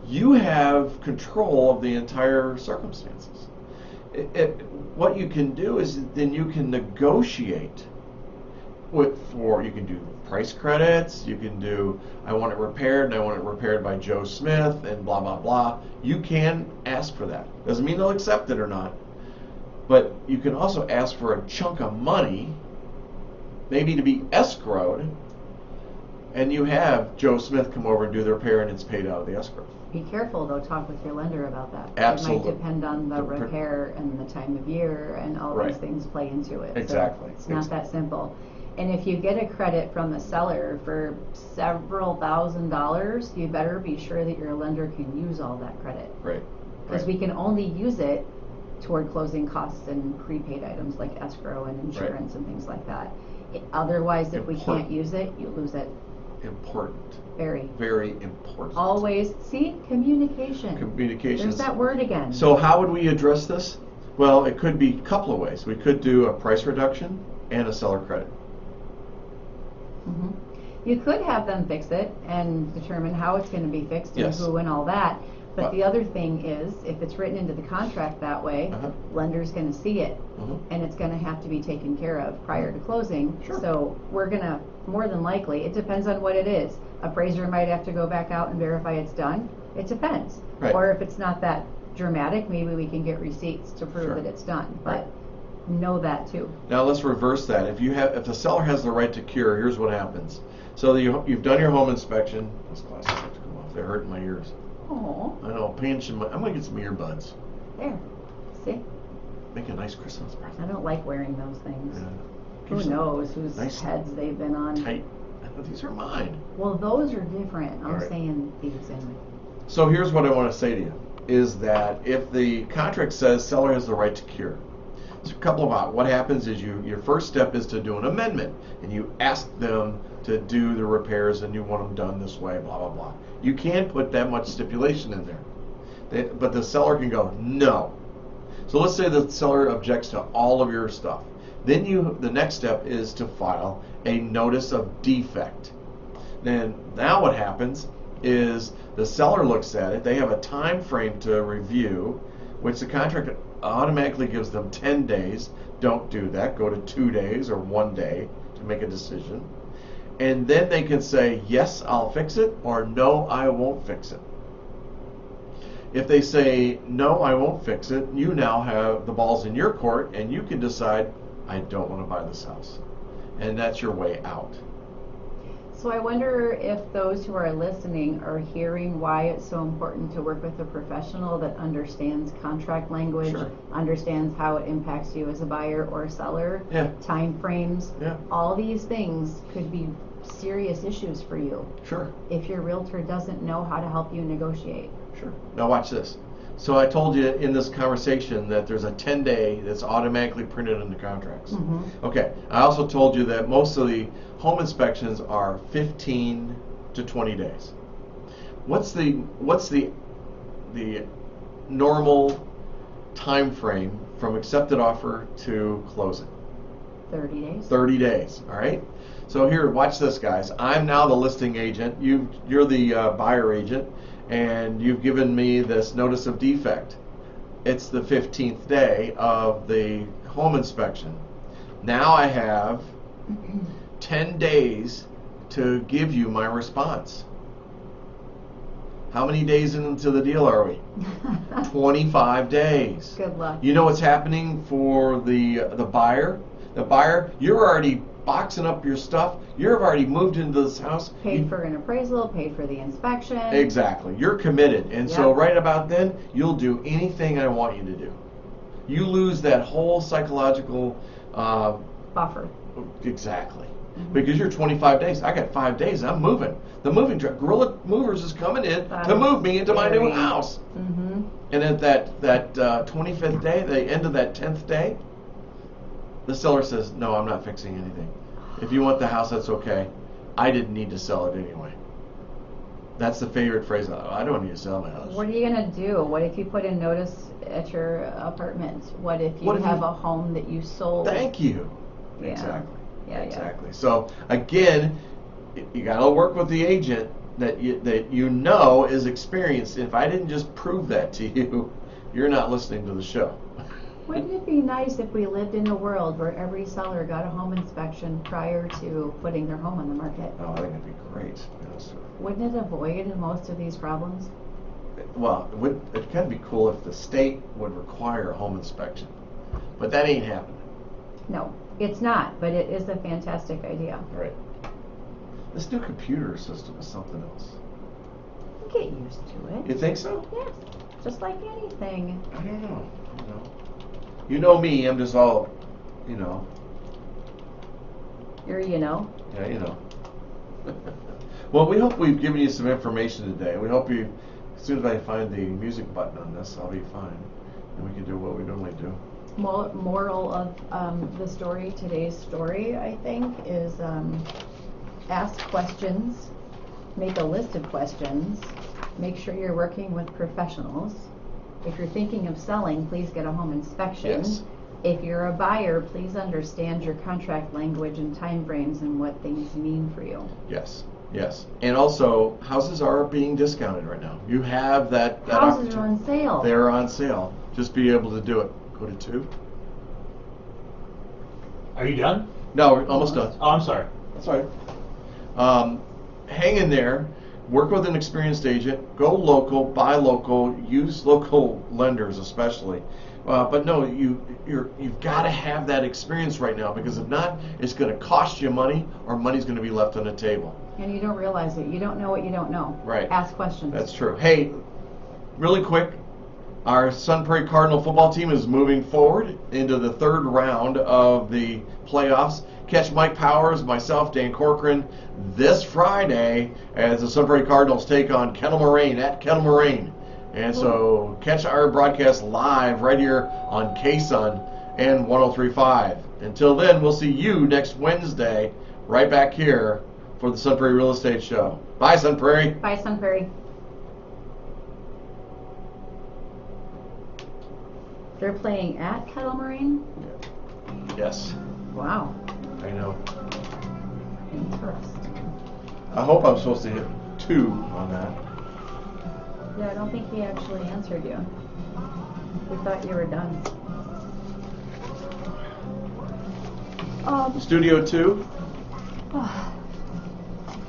you have control of the entire circumstances. What you can do is then you can negotiate you can do price credits, you can do, I want it repaired and I want it repaired by Joe Smith and blah, blah, blah. You can ask for that. Doesn't mean they'll accept it or not. But you can also ask for a chunk of money, maybe to be escrowed, and you have Joe Smith come over and do the repair and it's paid out of the escrow. Be careful though, talk with your lender about that. Absolutely. It might depend on the repair and the time of year and all Right. these things play into it. Exactly. So it's not that simple. And if you get a credit from the seller for several $1,000s, you better be sure that your lender can use all that credit. Right. Because we can only use it toward closing costs and prepaid items like escrow and insurance and things like that. Otherwise, if we Important. can't use it, you lose it. Important. Very. Very important. Always, see, communication. Communications. There's that word again. So how would we address this? Well, it could be a couple of ways. We could do a price reduction and a seller credit. Mhm. You could have them fix it and determine how it's going to be fixed and Yes. who and all that. But Well- the other thing is, if it's written into the contract that way, Uh-huh. lender's going to see it, Mhm. and it's going to have to be taken care of prior to closing. Sure. So we're going to, more than likely, it depends on what it is. Appraiser might have to go back out and verify it's done. It depends. Right. Or if it's not that dramatic, maybe we can get receipts to prove Sure. that it's done. But Right. know that too. Now let's reverse that. If the seller has the right to cure, here's what happens. So you've done your home inspection. Those glasses have to come off. They're hurting my ears. Oh, I know, I'm gonna get some earbuds. there. See? Make a nice Christmas present. I don't like wearing those things. Yeah. Who Keep some knows whose nice heads they've been on? Tight. These are mine. Well, those are different. I'm All right. saying these anyway. So here's what I want to say to you, is that if the contract says seller has the right to cure, so a couple of what happens is your first step is to do an amendment, and you ask them to do the repairs and you want them done this way, blah, blah, blah. You can't put that much stipulation in there. But the seller can go, no. So let's say the seller objects to all of your stuff. Then the next step is to file a notice of defect. Now what happens is the seller looks at it. They have a time frame to review, which the contract automatically gives them 10 days. Don't do that. Go to 2 days or 1 day to make a decision. And then they can say, yes, I'll fix it, or no, I won't fix it. If they say, no, I won't fix it, you now have the balls in your court, and you can decide, I don't want to buy this house. And that's your way out. So I wonder if those who are listening are hearing why it's so important to work with a professional that understands contract language, Sure. understands how it impacts you as a buyer or a seller, Yeah. time frames. Yeah. All these things could be serious issues for you Sure. if your realtor doesn't know how to help you negotiate. Sure. Now watch this. So I told you in this conversation that there's a 10-day that's automatically printed in the contracts. Mhm. Okay. I also told you that most of the home inspections are 15 to 20 days. What's the normal time frame from accepted offer to closing? 30 days. 30 days. All right. So here, watch this, guys. I'm now the listing agent. You're the buyer agent, and you've given me this notice of defect. It's the 15th day of the home inspection. Now I have 10 days to give you my response. How many days into the deal are we? 25 days. Good luck. You know what's happening for the buyer? The buyer, you're already boxing up your stuff. You've already moved into this house. Paid for an appraisal, paid for the inspection. Exactly. You're committed. And so Yep. right about then, you'll do anything I want you to do. You lose that whole psychological Buffer. exactly. because you're 25 days. I got 5 days. I'm moving. The moving truck, Gorilla Movers, is coming in to move me into my new house. Mm-hmm. And at that 25th day, the end of that 10th day, the seller says, "No, I'm not fixing anything. If you want the house, that's okay. I didn't need to sell it anyway." That's the favorite phrase. I don't need to sell my house. What are you gonna do? What if you put in notice at your apartment? What if you have a home that you sold? Thank you. Yeah. Exactly. Yeah, exactly. So again, you got to work with the agent that you know is experienced. If I didn't just prove that to you, you're not listening to the show. Wouldn't it be nice if we lived in a world where every seller got a home inspection prior to putting their home on the market? Oh, I think it'd be great. Yes. Wouldn't it avoid most of these problems? Well, it could be cool if the state would require a home inspection, but that ain't happening. No, it's not, but it is a fantastic idea. Right. This new computer system is something else. Get used to it. You think so? Yes, just like anything. I don't know. You know me, I'm just all, You're, Yeah, Well, we hope we've given you some information today. We hope you, as soon as I find the music button on this, I'll be fine. And we can do what we normally do. Moral of the story, today's story, I think, is ask questions, make a list of questions, make sure you're working with professionals. If you're thinking of selling, please get a home inspection. Yes. If you're a buyer, please understand your contract language and time frames and what things mean for you. Yes, yes. And also, houses are being discounted right now. You have that Houses are on sale. They're on sale. Just be able to do it. Go to 2. Are you done? No, we're almost done. Oh, I'm sorry. That's all right. Hang in there. Work with an experienced agent. Go local. Buy local. Use local lenders, especially. But no, you've got to have that experience right now, because if not, it's going to cost you money, or money's going to be left on the table. And you don't realize it. You don't know what you don't know. Right. Ask questions. That's true. Hey, really quick, our Sun Prairie Cardinal football team is moving forward into the 3rd round of the playoffs. Catch Mike Powers, myself, Dan Corcoran, this Friday as the Sun Prairie Cardinals take on Kettle Moraine at Kettle Moraine. And so catch our broadcast live right here on KSUN and 103.5. Until then, we'll see you next Wednesday right back here for the Sun Prairie Real Estate Show. Bye, Sun Prairie. Bye, Sun Prairie. They're playing at Kettle Moraine? Yes, Wow. I know. Interesting. I hope I'm supposed to hit 2 on that. Yeah, I don't think he actually answered you. We thought you were done. Studio 2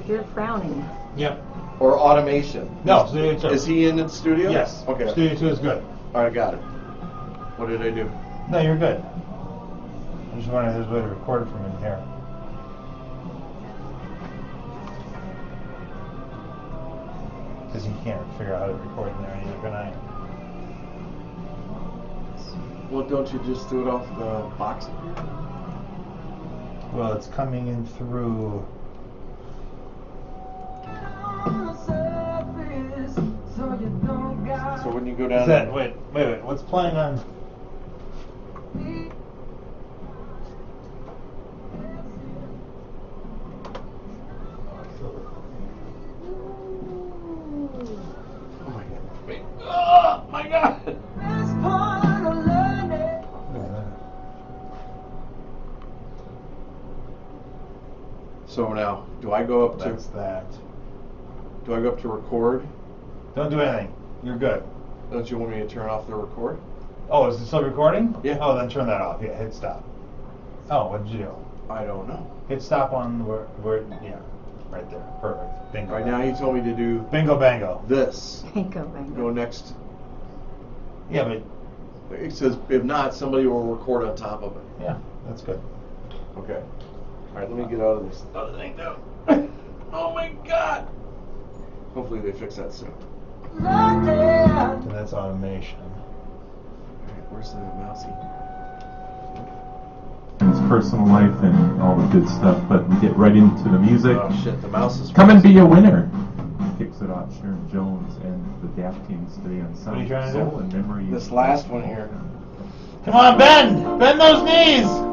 You're frowning. Yep. or automation? No, Studio 2. Is he in the studio? Yes. Okay. Studio 2 is good. All right, got it. What did I do? No, you're good. I just wondering if there's a way to record it from in here. Because you can't figure out how to record in there either, can I? Well, don't you just do it off the box up here? Well, it's coming in through. So when you go down... Is that, wait, what's playing on? Oh my God. Wait. Oh my God! So now, do I go up That's to... that. Do I go up to record? Don't do anything. You're good. Don't you want me to turn off the record? Oh, is it still recording? Yeah. Oh, then turn that off. Yeah, hit stop. Oh, what did you do? I don't know. Hit stop on where yeah, right there. Perfect. Bingo. Right now, he told me to do Bingo bango. this. Bingo, bingo. Go next. Yeah, but It says, if not, somebody will record on top of it. yeah, that's good. Okay. All right, let me get out of this other thing now. Oh my God! Hopefully they fix that soon. And that's automation. All right, where's the mousey? personal life and all the good stuff, but we get right into the music. Oh shit, the mouse is. Come and be a winner. Kicks it off, Sharon Jones and the Dap Kings today on What are you Sound, trying to do? Soul, and Memory. This last one here. Come on, bend! Bend those knees!